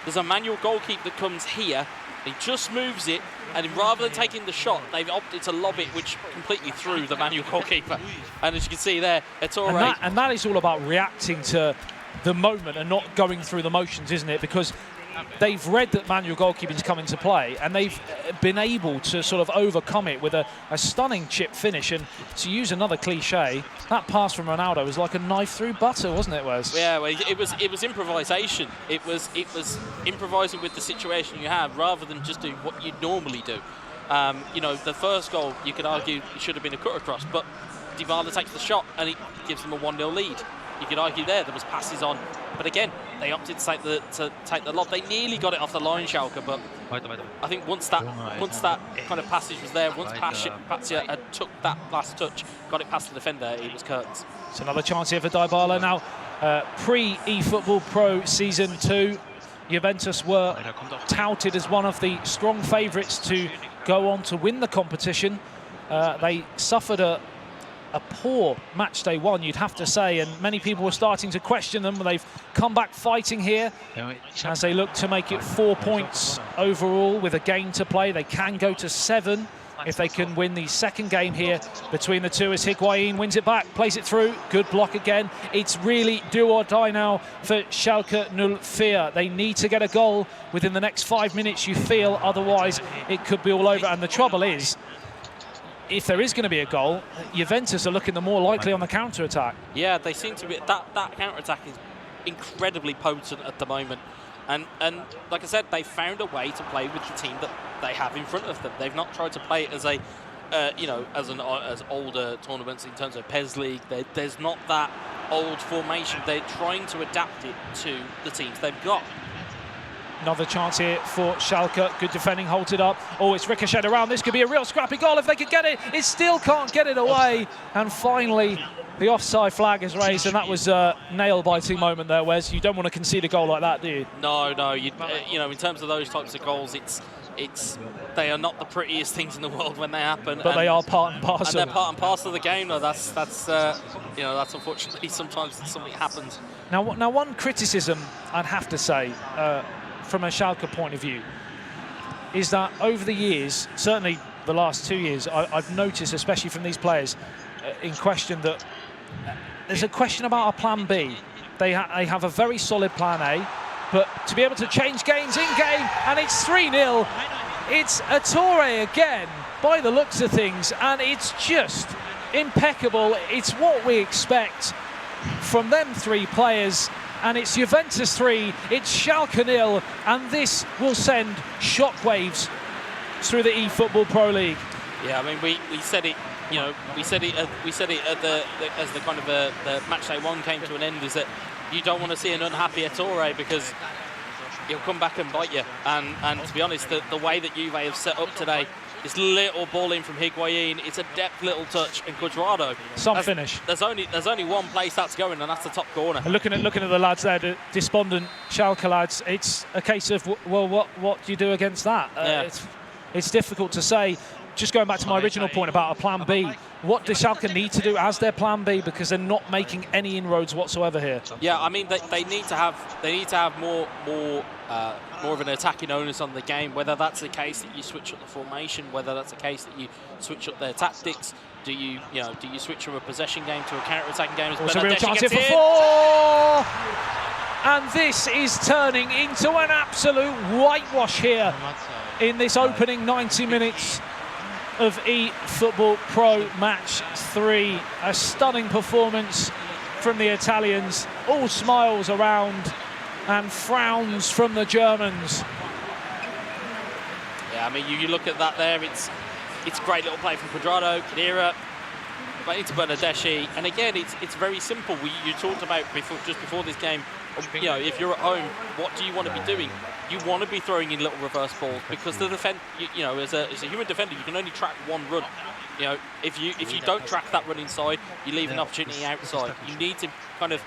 Speaker 1: There's a manual goalkeeper that comes here. He just moves it, and rather than taking the shot, they've opted to lob it, which completely threw the manual goalkeeper. And as you can see there, Ettore.
Speaker 2: And that is all about reacting to the moment and not going through the motions, isn't it? Because they've read that manual goalkeeping's come into play, and they've been able to sort of overcome it with a stunning chip finish. And to use another cliche, that pass from Ronaldo was like a knife through butter, wasn't it, Wes?
Speaker 1: Yeah, well, it was improvisation. It was improvising with the situation you have rather than just doing what you normally do. You know, the first goal, you could argue it should have been a cut across, but Dybala takes the shot and it gives them a 1-0 lead. You could argue there was passes on, but again, they opted to take the lob. They nearly got it off the line, Schalke, but I think once that kind of passage was there, once Patia had took that last touch, got it past the defender, it was curtains.
Speaker 2: It's another chance here for Dybala. Now, pre-eFootball.Pro Season 2, Juventus were touted as one of the strong favourites to go on to win the competition. They suffered a poor match day one, you'd have to say, and many people were starting to question them. They've come back fighting here as they look to make it 4 points overall with a game to play. They can go to 7 if they can win the second game here between the two, as Higuain wins it back, plays it through, good block again. It's really do or die now for Schalke 04. They need to get a goal within the next 5 minutes, you feel, otherwise it could be all over. And the trouble is, if there is going to be a goal, Juventus are looking the more likely on the counter-attack.
Speaker 1: Yeah, they seem to be. That counter-attack is incredibly potent at the moment. And like I said, they found a way to play with the team that they have in front of them. They've not tried to play it as as older tournaments in terms of PES League. There's not that old formation. They're trying to adapt it to the teams they've got.
Speaker 2: Another chance here for Schalke. Good defending, holds it up. Oh, it's ricocheted around. This could be a real scrappy goal if they could get it. It still can't get it away. And finally, the offside flag is raised, and that was a nail-biting moment there, Wes. You don't want to concede a goal like that, do you?
Speaker 1: No. You know, in terms of those types of goals, they are not the prettiest things in the world when they happen.
Speaker 2: But they are part and parcel.
Speaker 1: And they're part and parcel of the game. No, that's unfortunately sometimes something happens.
Speaker 2: Now, one criticism I'd have to say, from a Schalke point of view, is that over the years, certainly the last 2 years, I've noticed, especially from these players in question, that there's a question about a plan B. They have a very solid plan A, but to be able to change games in-game, and it's 3-0, it's Ettore again, by the looks of things, and it's just impeccable. It's what we expect from them three players. And it's Juventus 3, it's Schalke 0, and this will send shockwaves through the eFootball.Pro League.
Speaker 1: Yeah, I mean, we said it. You know, we said it at as the kind of the match day one came to an end. Is that you don't want to see an unhappy Ettore, because he'll come back and bite you. And to be honest, the way that Juve have set up today. This little ball in from Higuain, it's a depth little touch, and Cuadrado.
Speaker 2: Finish.
Speaker 1: There's only one place that's going, and that's the top corner.
Speaker 2: And looking at the lads there, the despondent Schalke lads, it's a case of, well, what do you do against that?
Speaker 1: Yeah.
Speaker 2: It's difficult to say. Just going back to my original point about a plan B, what does Schalke need to do as their plan B, because they're not making any inroads whatsoever here?
Speaker 1: Yeah, I mean, they need to have more of an attacking onus on the game. Whether that's the case that you switch up the formation, whether that's the case that you switch up their tactics. Do you switch from a possession game to a counter-attacking game?
Speaker 2: It's a real chance here for 4! And this is turning into an absolute whitewash here in this opening 90 minutes of eFootball.Pro Match 3. A stunning performance from the Italians. All smiles around and frowns from the Germans.
Speaker 1: Yeah, I mean, you look at that there, it's a great little play from Quadrado, Kadira, but into Bernardeschi, and again, it's very simple. You talked about just before this game, you know, if you're at home, what do you want to be doing? You want to be throwing in little reverse balls because the you know, as a human defender, you can only track one run. You know, if you don't track that run inside, you leave an opportunity outside. You need to kind of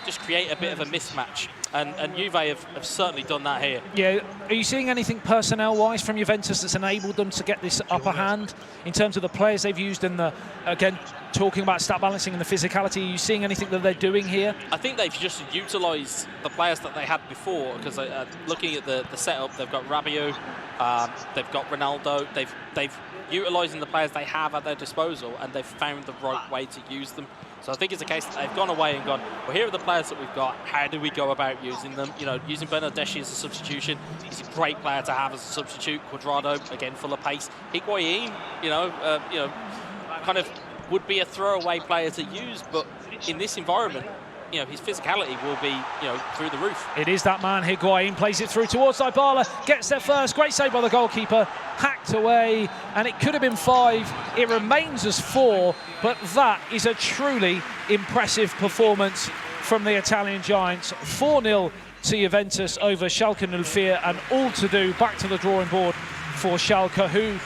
Speaker 1: just create a bit of a mismatch, and Juve have certainly done that here.
Speaker 2: Yeah, are you seeing anything personnel-wise from Juventus that's enabled them to get this upper hand in terms of the players they've used and again, talking about stat balancing and the physicality? Are you seeing anything that they're doing here?
Speaker 1: I think they've just utilised the players that they had before, because looking at the setup, they've got Rabiot, they've got Ronaldo, they've utilising the players they have at their disposal, and they've found the right way to use them. So I think it's a case that they've gone away and gone, well, here are the players that we've got. How do we go about using them? You know, using Bernardeschi as a substitution. He's a great player to have as a substitute. Quadrado, again, full of pace. Higuain, you know, kind of would be a throwaway player to use, but in this environment, you know, his physicality will be, you know, through the roof.
Speaker 2: It is that man, Higuain, plays it through towards Dybala, gets there first, great save by the goalkeeper, hacked away, and it could have been 5. It remains as 4, but that is a truly impressive performance from the Italian Giants. 4-0 to Juventus over Schalke 04, and all to do, back to the drawing board for Schalke, who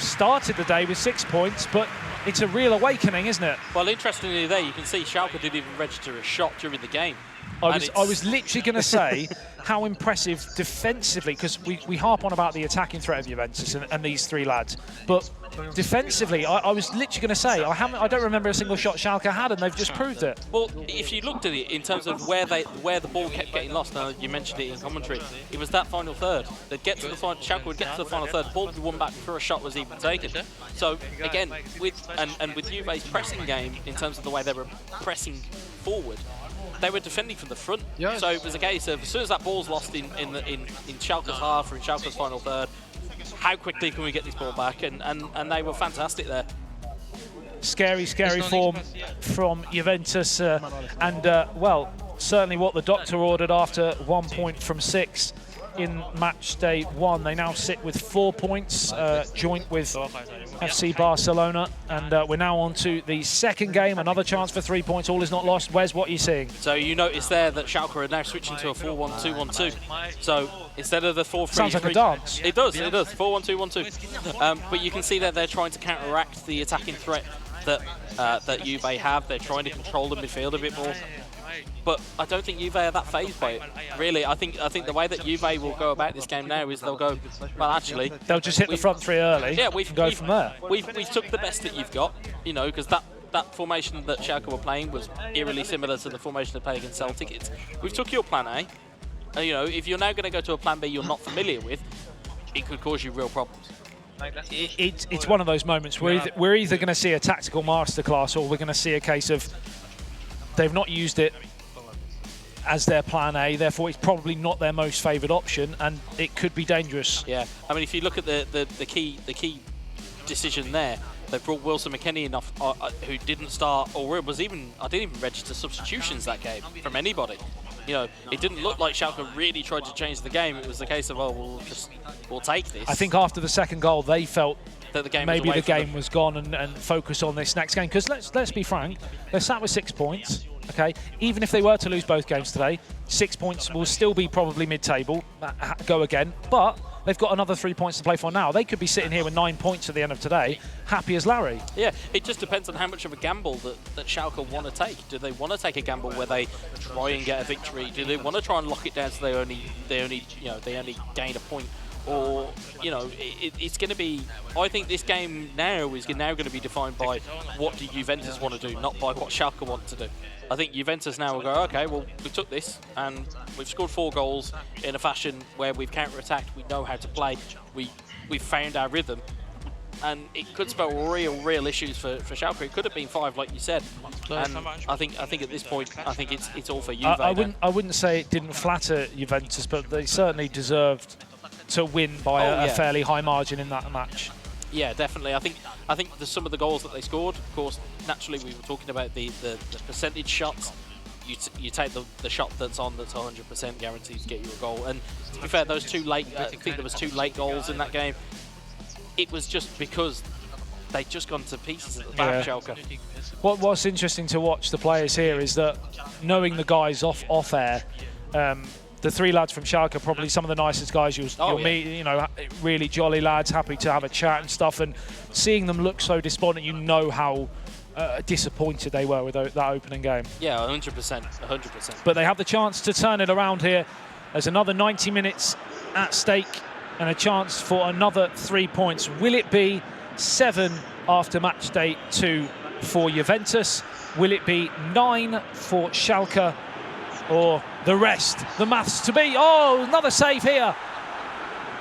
Speaker 2: started the day with 6 points, but it's a real awakening, isn't it?
Speaker 1: Well, interestingly there, you can see Schalke didn't even register a shot during the game.
Speaker 2: I was literally going to say how impressive defensively, because we harp on about the attacking threat of Juventus and these 3 lads, but defensively, I was literally going to say I don't remember a single shot Schalke had, and they've just proved it.
Speaker 1: Well, if you looked at it in terms of where the ball kept getting lost, now you mentioned it in commentary, it was that final third. They'd get to the final, Schalke would get to the final third, the ball would be won back before a shot was even taken. So again, with Juve's pressing game, in terms of the way they were pressing forward, they were defending from the front. Yes. So it was a case of, as soon as that ball's lost in Schalke's half or in Schalke's final third, how quickly can we get this ball back? And they were fantastic there.
Speaker 2: Scary form from Juventus, well, certainly what the doctor ordered after 1 point from 6 in match day 1. They now sit with 4 points, joint with FC Barcelona, and we're now on to the second game. Another chance for 3 points. All is not lost. Wes, what are you seeing?
Speaker 1: So you notice there that Schalke are now switching to a 4-1-2-1-2. So instead of the 4-3-3,
Speaker 2: sounds like a dance.
Speaker 1: It does. 4-1-2-1-2. But you can see that they're trying to counteract the attacking threat that Juve have. They're trying to control the midfield a bit more. But I don't think Juve are that phased by it. Really, I think the way that Juve will go about this game now is they'll go, well, actually,
Speaker 2: they'll just hit the front 3 early.
Speaker 1: Yeah,
Speaker 2: we've go from there.
Speaker 1: We've took the best that you've got, you know, because that formation that Schalke were playing was eerily similar to the formation they played against Celtic. We've took your plan A. You know, if you're now going to go to a plan B you're not familiar with, it could cause you real problems.
Speaker 2: It's one of those moments where we're either going to see a tactical masterclass, or we're going to see a case of they've not used it as their plan A, therefore it's probably not their most favoured option, and it could be dangerous.
Speaker 1: Yeah, I mean, if you look at the key decision there, they brought Wilson McKennie enough, who didn't start, or I didn't even register substitutions that game from anybody. You know, it didn't look like Schalke really tried to change the game. It was the case of, oh, we'll take this.
Speaker 2: I think after the second goal, they felt
Speaker 1: that the game
Speaker 2: maybe the game was gone, and focus on this next game. Because let's be frank, they're sat with 6 points. Okay, even if they were to lose both games today, 6 points will still be probably mid-table, go again, but they've got another 3 points to play for now. They could be sitting here with 9 points at the end of today, happy as Larry.
Speaker 1: Yeah, it just depends on how much of a gamble that Schalke want to take. Do they want to take a gamble where they try and get a victory? Do they want to try and lock it down so they only gain a point? Or, you know, it's going to be, I think this game now is now going to be defined by what do Juventus want to do, not by what Schalke want to do. I think Juventus now will go, okay, well, we took this and we've scored 4 goals in a fashion where we've counter-attacked, we know how to play, we've found our rhythm, and it could spell real issues for Schalke. It could have been 5, like you said, and I think at this point, I think it's all for Juve.
Speaker 2: I wouldn't say it didn't flatter Juventus, but they certainly deserved to win by a fairly high margin in that match.
Speaker 1: Yeah, definitely. I think some of the goals that they scored, of course, naturally we were talking about the percentage shots. you take the shot that's on that's 100% guaranteed to get you a goal. And to be fair, those two late, I think there was 2 late goals in that game. It was just because they'd just gone to pieces at the back, Schalke.
Speaker 2: What's interesting to watch the players here is that knowing the guys off air, the 3 lads from Schalke are probably some of the nicest guys you'll meet. You know, really jolly lads, happy to have a chat and stuff. And seeing them look so despondent, you know how disappointed they were with that opening game.
Speaker 1: Yeah, 100%, 100%.
Speaker 2: But they have the chance to turn it around here. There's another 90 minutes at stake and a chance for another 3 points. Will it be 7 after match day 2 for Juventus? Will it be 9 for Schalke? Or the rest? The maths to be. Oh, another save here.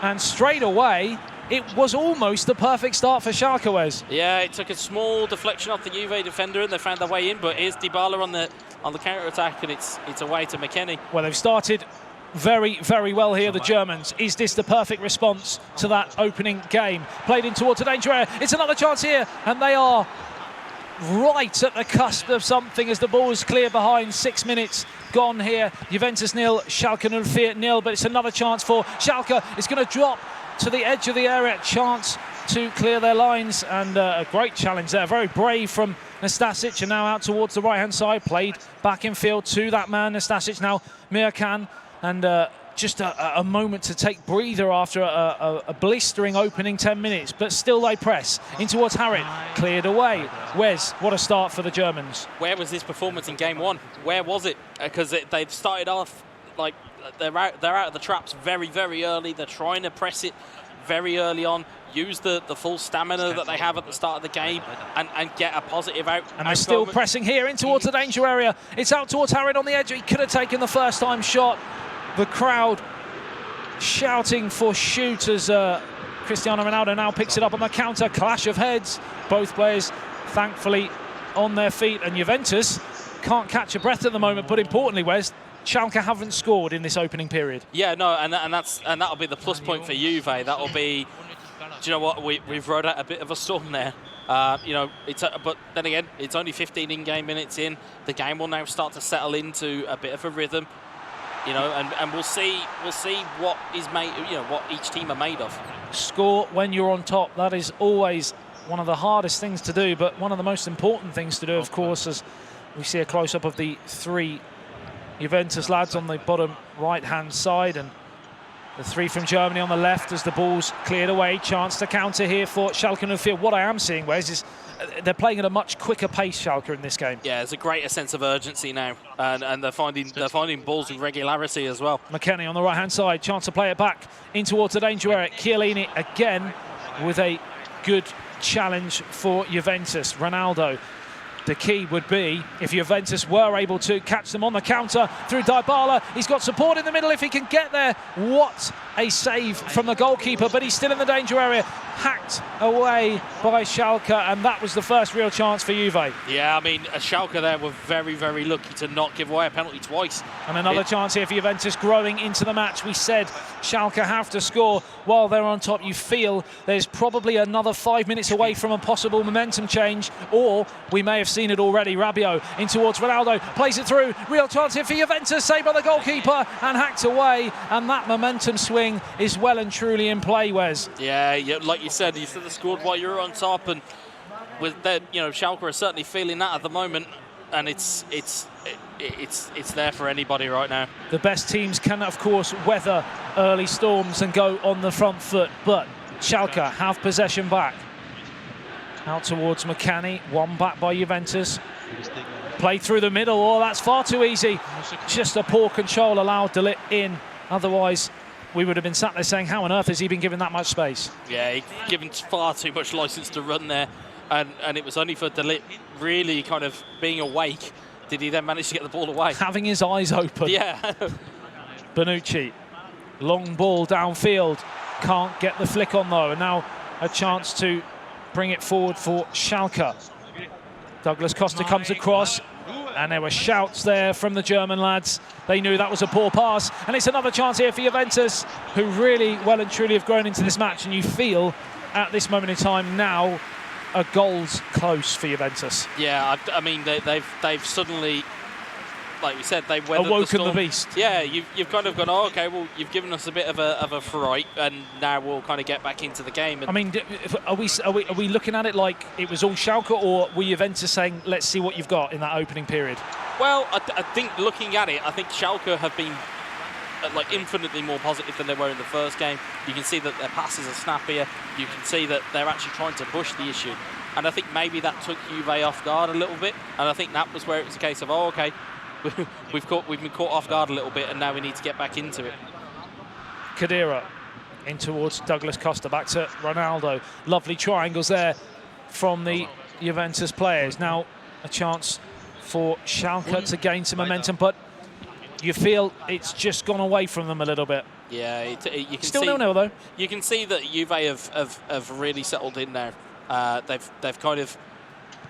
Speaker 2: And straight away, it was almost the perfect start for Schalke, Wes.
Speaker 1: Yeah, it took a small deflection off the Juve defender and they found their way in, but here's Dybala on the counter-attack, and it's away to McKennie.
Speaker 2: Well, they've started very, very well here, the Germans. Is this the perfect response to that opening game? Played in towards the danger area. It's another chance here, and they are right at the cusp of something as the ball is clear behind. 6 minutes gone here. Juventus 0, Schalke 0, but it's another chance for Schalke. It's going to drop to the edge of the area. Chance to clear their lines, and a great challenge there. Very brave from Nastasic, and now out towards the right-hand side. Played back in field to that man, Nastasic, now Mirkan, and just a moment to take breather after a blistering opening 10 minutes, but still they press in towards Harit. Cleared away. Wes, what a start for the Germans.
Speaker 1: Where was this performance in game 1? Where was it? Because they've started off like they're out of the traps very, very early. They're trying to press it very early on, use the full stamina that they have at the start of the game and get a positive out.
Speaker 2: And they're still pressing here in towards the danger area. It's out towards Harit on the edge. He could have taken the first time shot. The crowd shouting for shoot as Cristiano Ronaldo now picks it up on the counter. Clash of heads. Both players thankfully on their feet, and Juventus can't catch a breath at the moment, but importantly, Wes, Schalke haven't scored in this opening period.
Speaker 1: Yeah, no, and that'll be the plus point for Juve. That'll be, do you know what, we've rode out a bit of a storm there. You know, but then again, it's only 15 in-game minutes in. The game will now start to settle into a bit of a rhythm. You know, and we'll see what is made, you know, what each team are made of.
Speaker 2: Score when you're on top. That is always one of the hardest things to do, but one of the most important things to do, of course, as we see a close-up of the 3 Juventus lads on the bottom right-hand side, and the 3 from Germany on the left as the ball's cleared away. Chance to counter here for Schalke 04. What I am seeing, Wes, is they're playing at a much quicker pace, Schalke, in this game. Yeah,
Speaker 1: there's a greater sense of urgency now, and they're finding balls with regularity as well.
Speaker 2: McKennie on the right-hand side, chance to play it back in towards the danger area. Chiellini again with a good challenge for Juventus. Ronaldo. The key would be if Juventus were able to catch them on the counter through Dybala. He's got support in the middle if he can get there. What a save from the goalkeeper, but he's still in the danger area. Hacked away by Schalke, and that was the first real chance for Juve.
Speaker 1: Yeah, I mean, Schalke there were very, very lucky to not give away a penalty twice.
Speaker 2: And another chance here for Juventus growing into the match. We said Schalke have to score while they're on top. You feel there's probably another 5 minutes away from a possible momentum change, or we may have seen it already. Rabiot in towards Ronaldo, plays it through. Real chance here for Juventus, saved by the goalkeeper and hacked away. And that momentum swing is well and truly in play, Wes.
Speaker 1: Yeah, like you said the scored while you're on top, and with that, you know, Schalke are certainly feeling that at the moment, and it's there for anybody right now.
Speaker 2: The best teams can, of course, weather early storms and go on the front foot, but Schalke have possession back. Out towards McKennie, one back by Juventus. Play through the middle, oh, that's far too easy. Just a poor control allowed De Ligt in. Otherwise, we would have been sat there saying, how on earth has he been given that much space?
Speaker 1: Yeah, he given far too much license to run there. And it was only for De Ligt really kind of being awake did he then manage to get the ball away.
Speaker 2: Having his eyes open.
Speaker 1: Yeah.
Speaker 2: Bonucci, long ball downfield. Can't get the flick on though. And now a chance to bring it forward for Schalke. Douglas Costa comes across, and there were shouts there from the German lads. They knew that was a poor pass, and it's another chance here for Juventus, who really well and truly have grown into this match, and you feel at this moment in time now a goal's close for Juventus.
Speaker 1: Yeah, I mean they've suddenly like we said, they weathered
Speaker 2: awoken
Speaker 1: the
Speaker 2: the
Speaker 1: storm.
Speaker 2: beast.
Speaker 1: Yeah, you've kind of gone, oh, okay, well, you've given us a bit of a fright, and now we'll kind of get back into the game. And
Speaker 2: I mean, are we looking at it like it was all Schalke, or were Juventus saying, let's see what you've got in that opening period?
Speaker 1: well, I think looking at it, I think Schalke have been like infinitely more positive than they were in the first game. You can see that their passes are snappier. You can see that they're actually trying to push the issue. And I think maybe that took Juve off guard a little bit. And I think that was where it was a case of, oh, okay, we've been caught off guard a little bit, and now we need to get back into it.
Speaker 2: Khedira in towards Douglas Costa, back to Ronaldo. Lovely triangles there from the Juventus players. Now a chance for Schalke to gain some momentum, but you feel it's just gone away from them a little bit.
Speaker 1: Yeah, you can
Speaker 2: Still
Speaker 1: see
Speaker 2: 0-0 though.
Speaker 1: You can see that Juve have really settled in there. They've kind of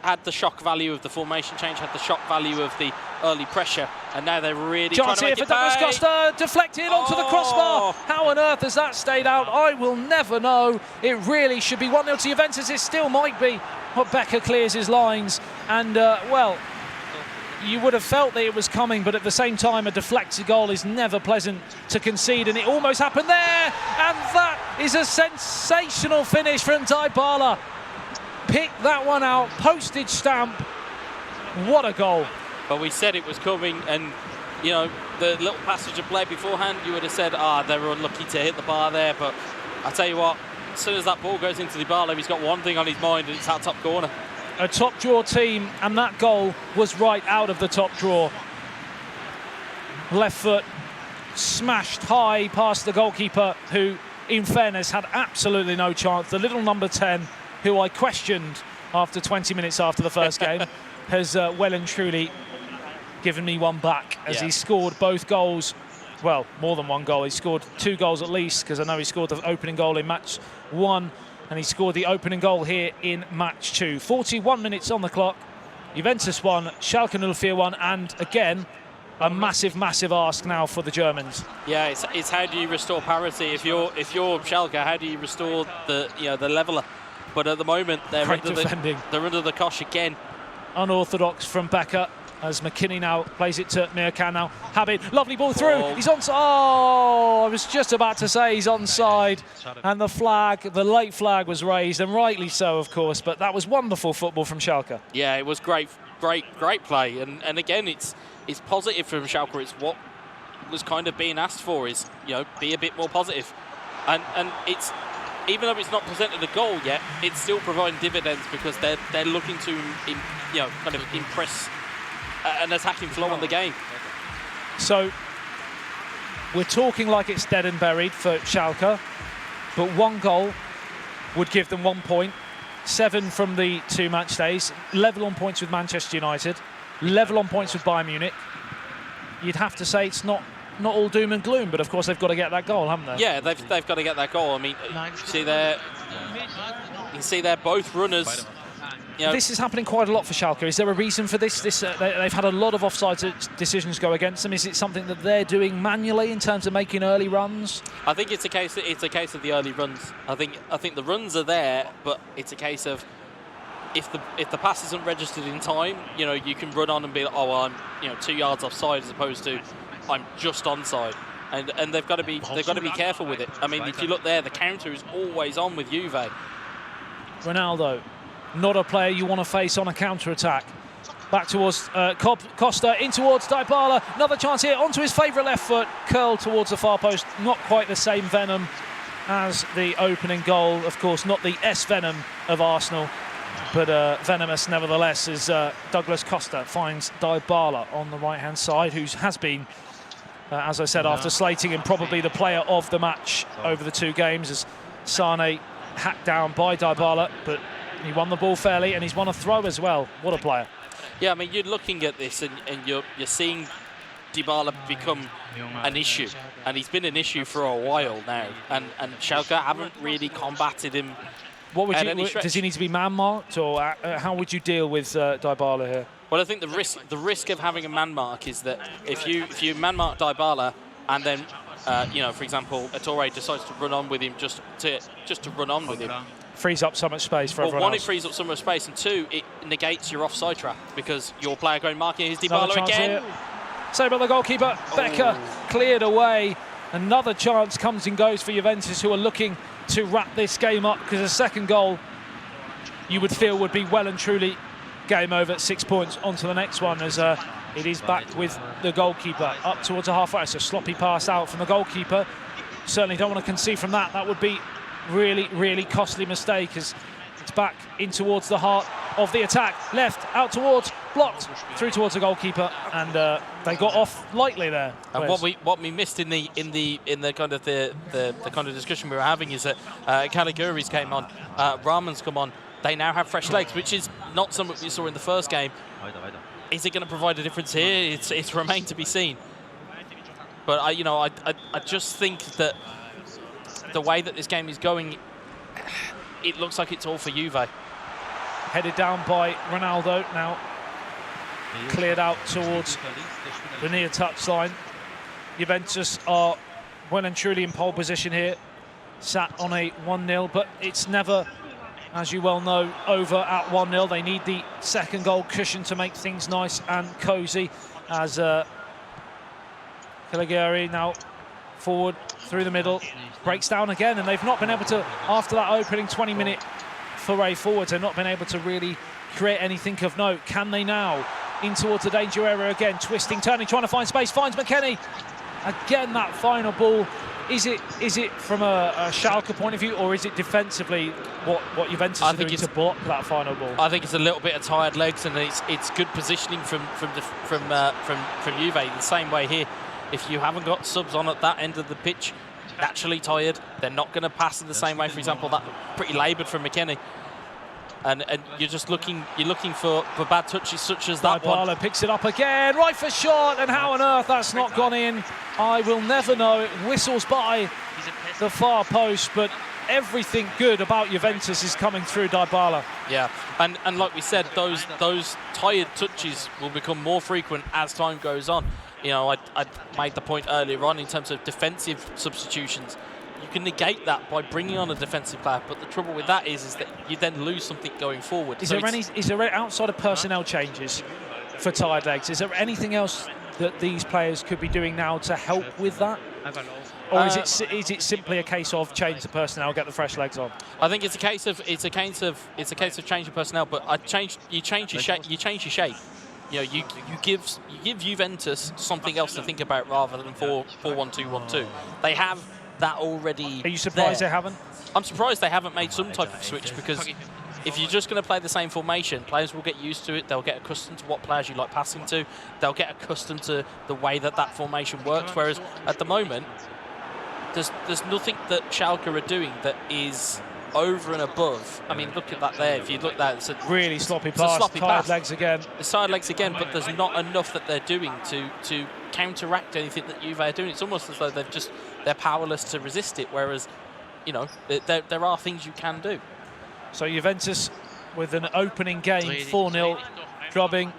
Speaker 1: had the shock value of the formation change, had the shock value of the early pressure, and now they're really
Speaker 2: Chance
Speaker 1: trying
Speaker 2: here
Speaker 1: to make
Speaker 2: for
Speaker 1: it
Speaker 2: Douglas
Speaker 1: pay.
Speaker 2: Costa, deflected onto the crossbar.
Speaker 1: Oh.
Speaker 2: How on earth has that stayed out? I will never know. It really should be 1-0 to Juventus. It still might be. But Becker clears his lines, and well, you would have felt that it was coming, but at the same time, a deflected goal is never pleasant to concede, and it almost happened there, and that is a sensational finish from Dybala. Picked that one out, postage stamp. What a goal.
Speaker 1: But we said it was coming, and you know, the little passage of play beforehand, you would have said, they were unlucky to hit the bar there. But I tell you what, as soon as that ball goes into Dybala, he's got one thing on his mind, and it's that top corner.
Speaker 2: A top draw team, and that goal was right out of the top draw. Left foot smashed high past the goalkeeper, who, in fairness, had absolutely no chance. The little number 10, who I questioned after 20 minutes after the first game, has well and truly given me one back, as he scored both goals. Well, more than one goal. He scored 2 goals at least, because I know he scored the opening goal in match 1, and he scored the opening goal here in match 2. 41 minutes on the clock. Juventus 1, Schalke 0-1, and again, a massive, massive ask now for the Germans.
Speaker 1: Yeah, it's how do you restore parity? If you're Schalke, how do you restore the leveler? But at the moment, they're under the cosh again.
Speaker 2: Unorthodox from Becker, as McKinney now plays it to Mirkan now. Habib, lovely ball through. He's onside. Oh, I was just about to say he's onside. And the late flag was raised, and rightly so, of course. But that was wonderful football from Schalke.
Speaker 1: Yeah, it was great play. And again, it's positive from Schalke. It's what was kind of being asked for, is, be a bit more positive. And it's, even though it's not presented a goal yet, it's still providing dividends, because they're looking to kind of impress an attacking flow on the game.
Speaker 2: So we're talking like it's dead and buried for Schalke, but 1 goal would give them 1 point. 7 from the 2 match days, level on points with Manchester United, level on points with Bayern Munich. You'd have to say it's not all doom and gloom, but of course they've got to get that goal, haven't they?
Speaker 1: Yeah, they've got to get that goal. I mean, you can see they're both runners.
Speaker 2: This is happening quite a lot for Schalke. Is there a reason for this? They've had a lot of offside decisions go against them. Is it something that they're doing manually in terms of making early runs?
Speaker 1: I think it's a case of the early runs. I think the runs are there, but it's a case of if the pass isn't registered in time, you can run on and be like, oh, well, I'm 2 yards offside, as opposed to I'm just onside. And they've got to be careful with it. I mean, if you look there, the counter is always on with Juve.
Speaker 2: Ronaldo, not a player you want to face on a counter-attack. Back towards Costa, in towards Dybala. Another chance here, onto his favourite left foot, curled towards the far post. Not quite the same venom as the opening goal. Of course, not the S-venom of Arsenal, but venomous nevertheless, as Douglas Costa finds Dybala on the right-hand side, who has been, as I said, after slating him, probably the player of the match over the 2 games, as Sane hacked down by Dybala, but he won the ball fairly, and he's won a throw as well. What a player.
Speaker 1: Yeah, I mean, you're looking at this, and you're seeing Dybala become an issue, and he's been an issue for a while now, and Schalke haven't really combated him.
Speaker 2: What would you? Does he need to be man-marked, or how would you deal with Dybala here?
Speaker 1: Well, I think the risk of having a man mark is that if you man mark Dybala, and then for example, Ettore decides to run on with him just to run on with him,
Speaker 2: frees up so much space for everyone else.
Speaker 1: It frees up so much space, and 2, it negates your offside trap, because your player going marking his Dybala again.
Speaker 2: say about the goalkeeper. Becker cleared away. Another chance comes and goes for Juventus, who are looking to wrap this game up, because a second goal you would feel would be well and truly game over at 6 points. On to the next one, as it is back with the goalkeeper up towards the halfway. It's a sloppy pass out from the goalkeeper. Certainly don't want to concede from that. That would be really, really costly mistake, as it's back in towards the heart of the attack. Left, out towards, blocked, through towards the goalkeeper, and they got off lightly there.
Speaker 1: And what we missed in the kind of the kind of discussion we were having is that Caliguri's came on, Rahman's come on. They now have fresh legs, which is not something we saw in the first game. Is it going to provide a difference here? It's remained to be seen. But I just think that the way that this game is going, it looks like it's all for Juve.
Speaker 2: Headed down by Ronaldo now. Cleared out towards the near touchline. Juventus are well and truly in pole position here. Sat on a 1-0, but it's never, as you well know, over at 1-0. They need the second goal cushion to make things nice and cosy, as Caliguri now forward through the middle, breaks down again, and they've not been able to, after that opening 20-minute foray forwards, they've not been able to really create anything of note. Can they now? In towards the danger area again, twisting, turning, trying to find space, finds McKennie. Again, that final ball. Is it from a Schalke point of view, or is it defensively what Juventus are doing to block that final ball?
Speaker 1: I think it's a little bit of tired legs, and it's good positioning from Juve. The same way here, if you haven't got subs on at that end of the pitch, naturally tired, they're not going to pass in the same way. For example, that pretty laboured from McKennie. And you're just looking for bad touches such as that one.
Speaker 2: Dybala picks it up again, right for shot, and how on earth that's not gone in, I will never know. It whistles by the far post, but everything good about Juventus is coming through Dybala.
Speaker 1: Yeah, and like we said, those tired touches will become more frequent as time goes on. I made the point earlier on in terms of defensive substitutions. You can negate that by bringing on a defensive player, but the trouble with that is that you then lose something going forward.
Speaker 2: Is there outside of personnel changes for tired legs, is there anything else that these players could be doing now to help with that? Or is it simply a case of change the personnel, get the fresh legs on?
Speaker 1: I think it's a case of changing personnel, but you change your shape. You give Juventus something else to think about rather than 4-1-2-1-2. They have that already.
Speaker 2: Are you surprised
Speaker 1: there.
Speaker 2: they haven't?
Speaker 1: I'm surprised they haven't made some type of switch, because if you're just going to play the same formation, players will get used to it. They'll get accustomed to what players you like passing to. They'll get accustomed to the way that formation works. Whereas at the moment, there's nothing that Schalke are doing that is over and above. I mean, look at that there. If you look there, it's a
Speaker 2: really sloppy pass. Tired legs again.
Speaker 1: It's tired legs again, but there's not enough that they're doing to counteract anything that Juve are doing. It's almost as though they're powerless to resist it. Whereas, there are things you can do.
Speaker 2: So Juventus with an opening game, 4-0, drubbing.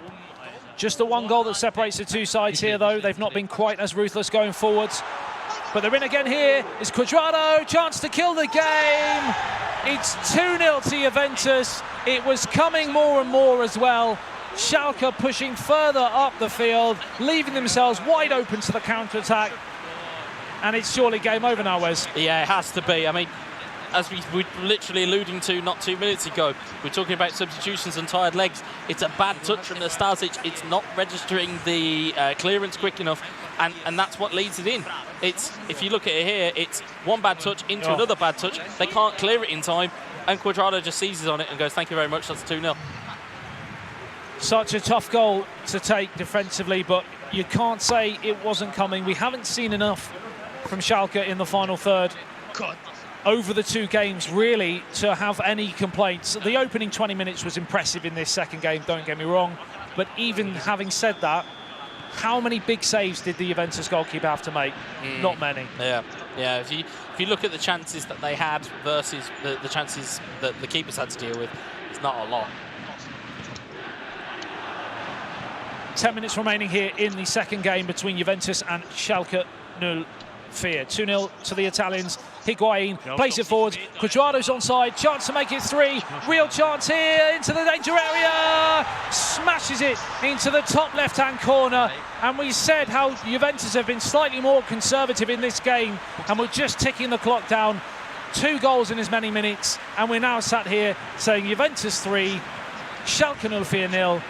Speaker 2: Just the one goal that separates the two sides here, though. They've not been quite as ruthless going forwards. But they're in again here. It's Cuadrado, chance to kill the game. It's 2-0 to Juventus. It was coming more and more as well. Schalke pushing further up the field, leaving themselves wide open to the counter-attack. And it's surely game over now, Wes.
Speaker 1: Yeah, it has to be. I mean, as we were literally alluding to not 2 minutes ago, we're talking about substitutions and tired legs. It's a bad touch from Nastasic. It's not registering the clearance quick enough, and that's what leads it in. If you look at it here, it's one bad touch into another bad touch. They can't clear it in time, and Cuadrado just seizes on it and goes, thank you very much, that's 2-0.
Speaker 2: Such a tough goal to take defensively, but you can't say it wasn't coming. We haven't seen enough from Schalke in the final third over the two games, really, to have any complaints. The opening 20 minutes was impressive in this second game, don't get me wrong. But even having said that, how many big saves did the Juventus goalkeeper have to make? Not many.
Speaker 1: Yeah. If you look at the chances that they had versus the chances that the keepers had to deal with, it's not a lot.
Speaker 2: 10 minutes remaining here in the second game between Juventus and Schalke 0. fear. 2-0 to the Italians. Higuain plays it forward. Cuadrado's onside. Chance to make it 3. Real chance here into the danger area. Smashes it into the top left-hand corner. And we said how Juventus have been slightly more conservative in this game, and we're just ticking the clock down. 2 goals in as many minutes, and we're now sat here saying Juventus 3, Schalke 0.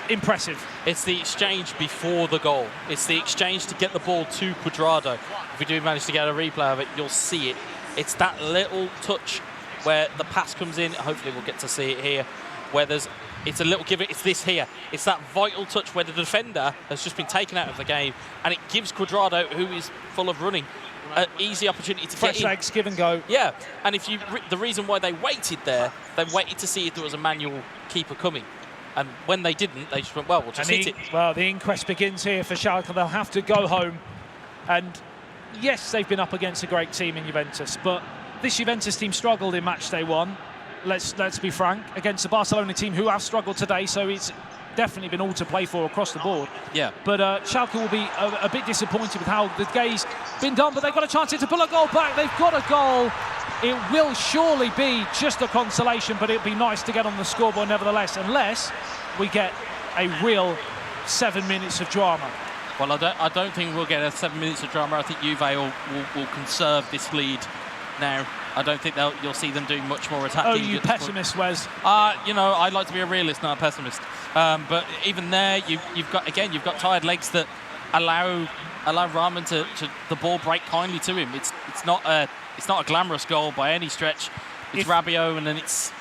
Speaker 2: Impressive.
Speaker 1: It's the exchange before the goal. It's the exchange to get the ball to Cuadrado. If we do manage to get a replay of it, you'll see it. It's that little touch where the pass comes in. Hopefully we'll get to see it here, where it's a little give it. It's this here. It's that vital touch where the defender has just been taken out of the game, and it gives Cuadrado, who is full of running, an easy opportunity to
Speaker 2: Fresh
Speaker 1: get in.
Speaker 2: legs, give and go.
Speaker 1: Yeah, and if you the reason why they waited there, they waited to see if there was a manual keeper coming. And when they didn't, they just went, well, we'll just hit it.
Speaker 2: Well, the inquest begins here for Schalke. They'll have to go home. And yes, they've been up against a great team in Juventus, but this Juventus team struggled in match day 1. Let's be frank, against the Barcelona team who have struggled today, so it's definitely been all to play for across the board.
Speaker 1: Yeah.
Speaker 2: But Schalke will be a bit disappointed with how the day's been done, but they've got a chance here to pull a goal back. They've got a goal. It will surely be just a consolation, but it'd be nice to get on the scoreboard nevertheless, unless we get a real 7 minutes of drama.
Speaker 1: Well, I don't think we'll get a 7 minutes of drama. I think Juve will conserve this lead now. I don't think you'll see them doing much more attacking.
Speaker 2: Oh, you pessimist, Wes.
Speaker 1: You know, I'd like to be a realist, not a pessimist. But even there, you've got tired legs that allow Rahman to the ball break kindly to him. It's not a glamorous goal by any stretch. It's Rabiot, and then it's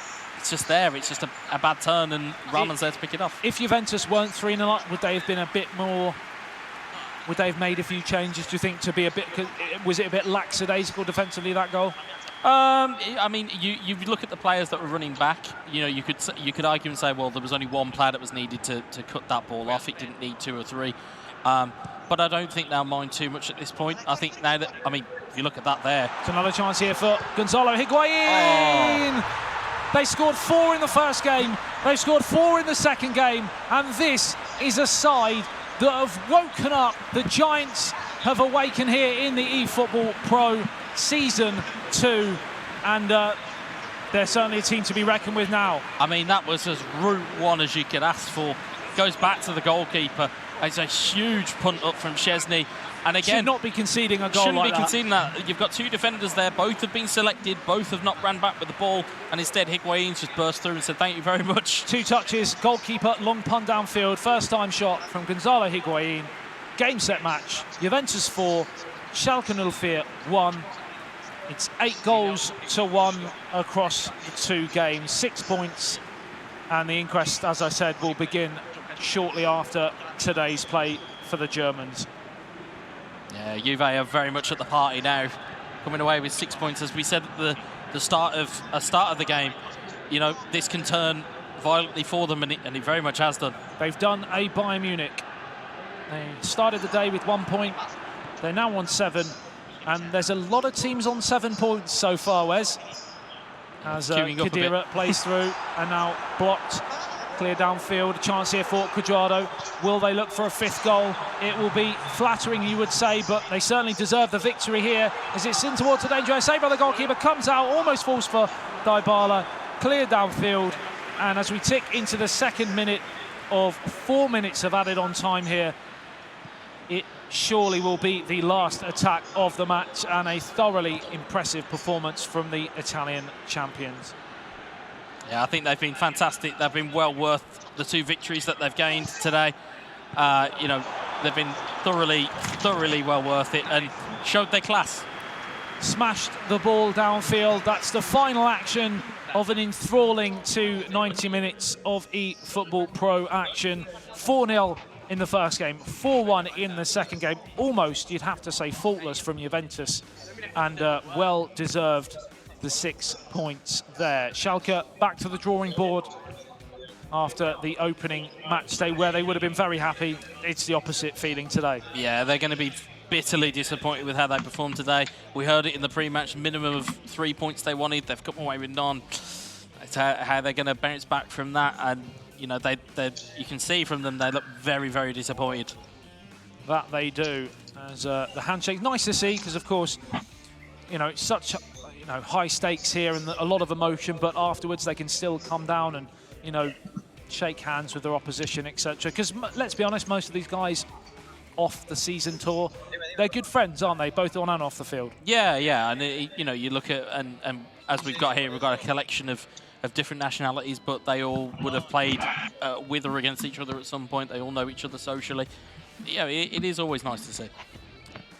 Speaker 1: just there. It's just a bad turn, and Rahman's there to pick it off.
Speaker 2: If Juventus weren't 3-0 up, would they have been a bit more? Would they have made a few changes? Do you think to be a bit? Was it a bit lackadaisical defensively, that goal?
Speaker 1: I mean, you look at the players that were running back. You know, you could argue and say, well, there was only one player that was needed to cut that ball off. It didn't need 2 or 3. But I don't think they'll mind too much at this point. I think now that, I mean, if you look at that there.
Speaker 2: It's another chance here for Gonzalo Higuain. Oh. They scored 4 in the first game. They scored 4 in the second game. And this is a side that have woken up. The Giants have awakened here in the eFootball.Pro Season 2. And they're certainly a team to be reckoned with now.
Speaker 1: I mean, that was as route 1 as you could ask for. Goes back to the goalkeeper. It's a huge punt up from Szczesny. And again,
Speaker 2: should not be conceding a goal
Speaker 1: shouldn't
Speaker 2: like
Speaker 1: be conceding that. You've got 2 defenders there. Both have been selected. Both have not ran back with the ball. And instead, Higuain's just burst through and said, thank you very much.
Speaker 2: 2 touches, goalkeeper, long punt downfield. First time shot from Gonzalo Higuain. Game set match. Juventus 4, Schalke 04 1. It's 8 goals to 1 across the 2 games. 6 points. And the inquest, as I said, will begin shortly after today's play for the Germans.
Speaker 1: Yeah, Juve are very much at the party now, coming away with 6 points. As we said at the start of the game, you know, this can turn violently for them, and it very much has done.
Speaker 2: They've done a Bayern Munich. They started the day with 1 point. They're now on 7, and there's a lot of teams on 7 points so far, Wes. As Khedira plays through and now blocked. Clear downfield, a chance here for Cuadrado. Will they look for a 5th goal? It will be flattering, you would say, but they certainly deserve the victory here as it's in towards the danger. Saved by the goalkeeper, comes out, almost falls for Dybala. Clear downfield, and as we tick into the 2nd minute of 4 minutes of added on time here, it surely will be the last attack of the match, and a thoroughly impressive performance from the Italian champions.
Speaker 1: Yeah, I think they've been fantastic. They've been well worth the 2 victories that they've gained today. You know, they've been thoroughly well worth it and showed their class.
Speaker 2: Smashed the ball downfield. That's the final action of an enthralling 90 minutes of eFootball.Pro action. 4-0 in the first game, 4-1 in the second game. Almost, you'd have to say, faultless from Juventus, and well-deserved the 6 points there. Schalke back to the drawing board after the opening match day, where they would have been very happy. It's the opposite feeling today.
Speaker 1: Yeah, they're going to be bitterly disappointed with how they performed today. We heard it in the pre-match, minimum of 3 points they wanted. They've come away with none. It's how they're going to bounce back from that. And, you know, you can see from them they look very, very disappointed.
Speaker 2: that they do. As the handshake, nice to see, because of course, you know, it's such high stakes here and a lot of emotion, but afterwards they can still come down and, you know, shake hands with their opposition, etc. Because let's be honest, most of these guys off the season tour, they're good friends, aren't they? Both on and off the field.
Speaker 1: Yeah, yeah, and you know, you look at and as we've got here, we've got a collection of different nationalities, but they all would have played with or against each other at some point. They all know each other socially. Yeah, it is always nice to see.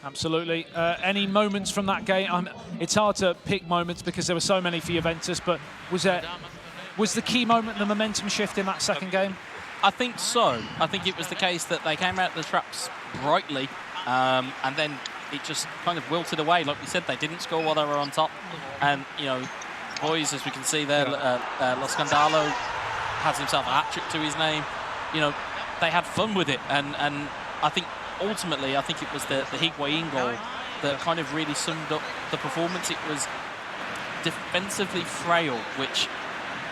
Speaker 2: Absolutely. Any moments from that game? It's hard to pick moments because there were so many for Juventus, but was the key moment the momentum shift in that second game?
Speaker 1: I think so. I think it was the case that they came out of the traps brightly, and then it just kind of wilted away. Like we said, they didn't score while they were on top. And, you know, boys, as we can see there, Lo Scandalo has himself a hat-trick to his name. You know, they had fun with it. And I think ultimately, I think it was the Higuain goal that kind of really summed up the performance. It was defensively frail, which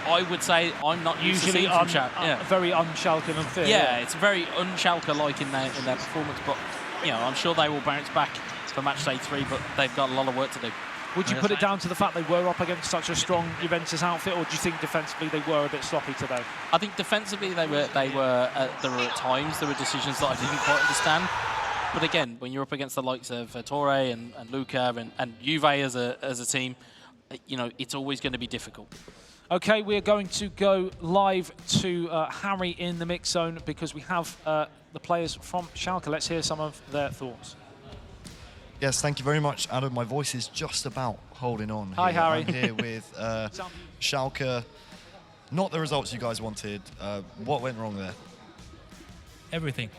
Speaker 1: I would say I'm not used to seeing from Schalke.
Speaker 2: Very un-Schalke and fair.
Speaker 1: Yeah, it's very un-Schalke-like in their performance, but you know, I'm sure they will bounce back for match day 3, but they've got a lot of work to do.
Speaker 2: Would you put it down to the fact they were up against such a strong Juventus outfit, or do you think defensively they were a bit sloppy today?
Speaker 1: I think defensively there were at times there were decisions that I didn't quite understand. But again, when you're up against the likes of Torre and Luca and Juve as a team, you know, it's always going to be difficult.
Speaker 2: Okay, we're going to go live to Harry in the mix zone because we have the players from Schalke. Let's hear some of their thoughts.
Speaker 6: Yes, thank you very much, Adam. My voice is just about holding on.
Speaker 2: Hi, Harry.
Speaker 6: I'm here with Schalke. Not the results you guys wanted. What went wrong there?
Speaker 5: Everything.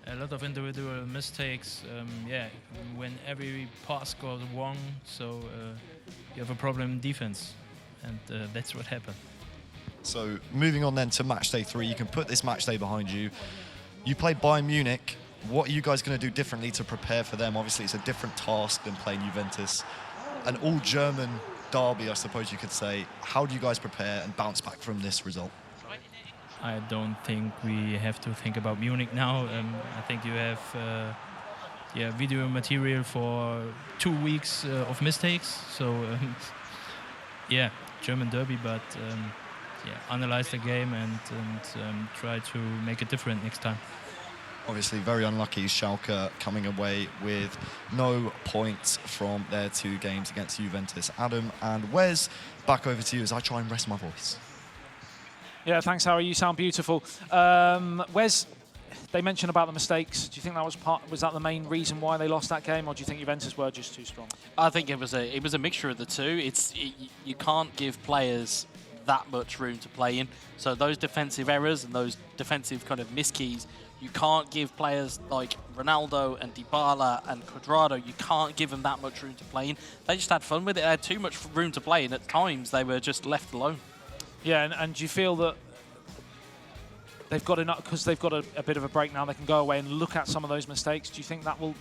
Speaker 5: A lot of individual mistakes. Yeah, when every pass goes wrong, so you have a problem in defense, and that's what happened.
Speaker 6: So moving on then to match day 3, you can put this match day behind you. You play Bayern Munich. What are you guys going to do differently to prepare for them? Obviously, it's a different task than playing Juventus. An all-German derby, I suppose you could say. How do you guys prepare and bounce back from this result?
Speaker 5: I don't think we have to think about Munich now. I think you have video material for 2 weeks of mistakes. So, yeah, German derby, but analyze the game and try to make it different next time.
Speaker 6: Obviously, very unlucky Schalke coming away with no points from their 2 games against Juventus. Adam and Wes, back over to you as I try and rest my voice.
Speaker 2: Yeah, thanks, Harry. You sound beautiful. Wes, they mentioned about the mistakes. Do you think that was that the main reason why they lost that game, or do you think Juventus were just too strong?
Speaker 1: I think it was a mixture of the two. You can't give players that much room to play in. So those defensive errors and those defensive kind of miskeys, you can't give players like Ronaldo and Dybala and Cuadrado, you can't give them that much room to play in. They just had fun with it. They had too much room to play in. At times, they were just left alone. Yeah,
Speaker 2: and do you feel that they've got enough, because they've got a bit of a break now, they can go away and look at some of those mistakes? Do you think that will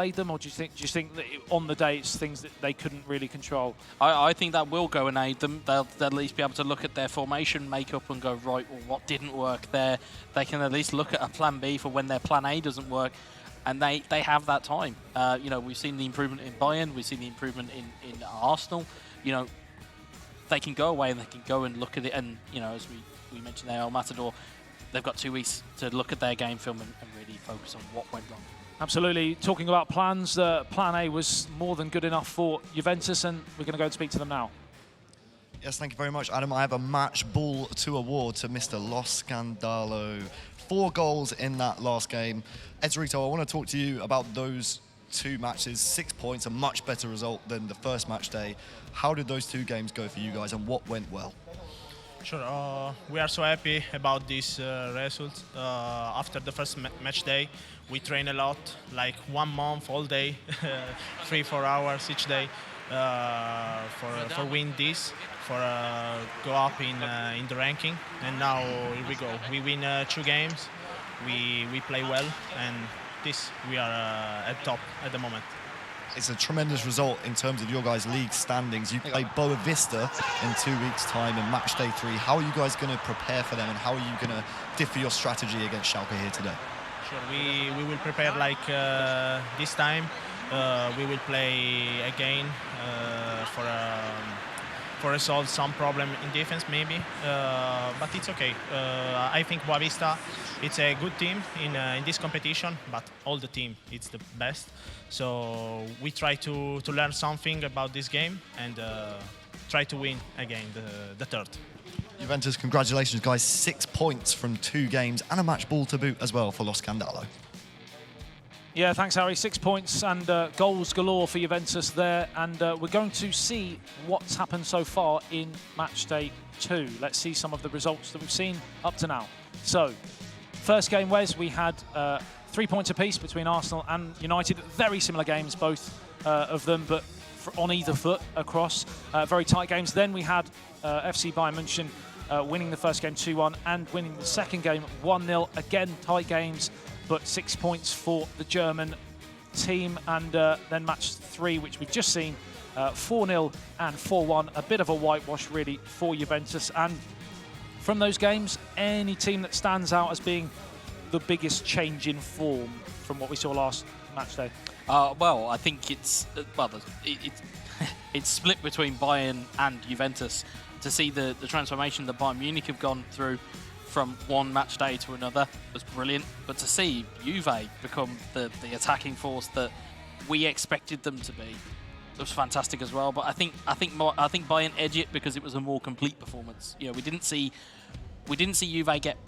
Speaker 2: aid them, or do you think that on the day it's things that they couldn't really control?
Speaker 1: I think that will go and aid them. They'll at least be able to look at their formation makeup and go, right, well, what didn't work there? They can at least look at a plan B for when their plan A doesn't work, and they have that time. You know, we've seen the improvement in Bayern, we've seen the improvement in Arsenal. You know, they can go away and they can go and look at it, and you know, as we mentioned there, El Matador, they've got 2 weeks to look at their game film and really focus on what went wrong.
Speaker 2: Absolutely. Talking about plans, plan A was more than good enough for Juventus, and we're going to go and speak to them now.
Speaker 6: Yes, thank you very much, Adam. I have a match ball to award to Mr. Lo Scandalo. 4 goals in that last game. Ezrito, I want to talk to you about those 2 matches. 6 points, a much better result than the first match day. How did those 2 games go for you guys, and what went well?
Speaker 3: Sure, we are so happy about this result. After the first match day, we train a lot, like 1 month all day, 3-4 hours each day, for win this, for go up in the ranking. And now here we go. We win 2 games, we play well, and this we are at top at the moment.
Speaker 6: It's a tremendous result in terms of your guys' league standings. You play Boa Vista in 2 weeks' time in match day 3. How are you guys going to prepare for them, and how are you going to differ your strategy against Schalke here today?
Speaker 3: Sure, we will prepare like this time. We will play again for resolve some problem in defense maybe, but it's okay. I think Boavista, it's a good team in this competition, but all the team it's the best. So we try to learn something about this game and try to win again the third.
Speaker 6: Juventus, congratulations, guys. 6 points from 2 games and a match ball to boot as well for Lo Scandalo.
Speaker 2: Yeah, thanks, Harry. 6 points and goals galore for Juventus there. And we're going to see what's happened so far in match day 2. Let's see some of the results that we've seen up to now. So, first game, Wes, we had 3 points apiece between Arsenal and United. Very similar games, both of them, but on either foot across. Very tight games. Then we had FC Bayern München winning the first game 2-1 and winning the second game 1-0. Again, tight games, but 6 points for the German team. And then match 3, which we've just seen, 4-0 and 4-1. A bit of a whitewash, really, for Juventus. And from those games, any team that stands out as being the biggest change in form from what we saw last match day?
Speaker 1: Well, I think it's it's split between Bayern and Juventus. To see the transformation that Bayern Munich have gone through from one match day to another was brilliant. But to see Juve become the attacking force that we expected them to be was fantastic as well. But I think Bayern edge it because it was a more complete performance. You know, we didn't see Juve get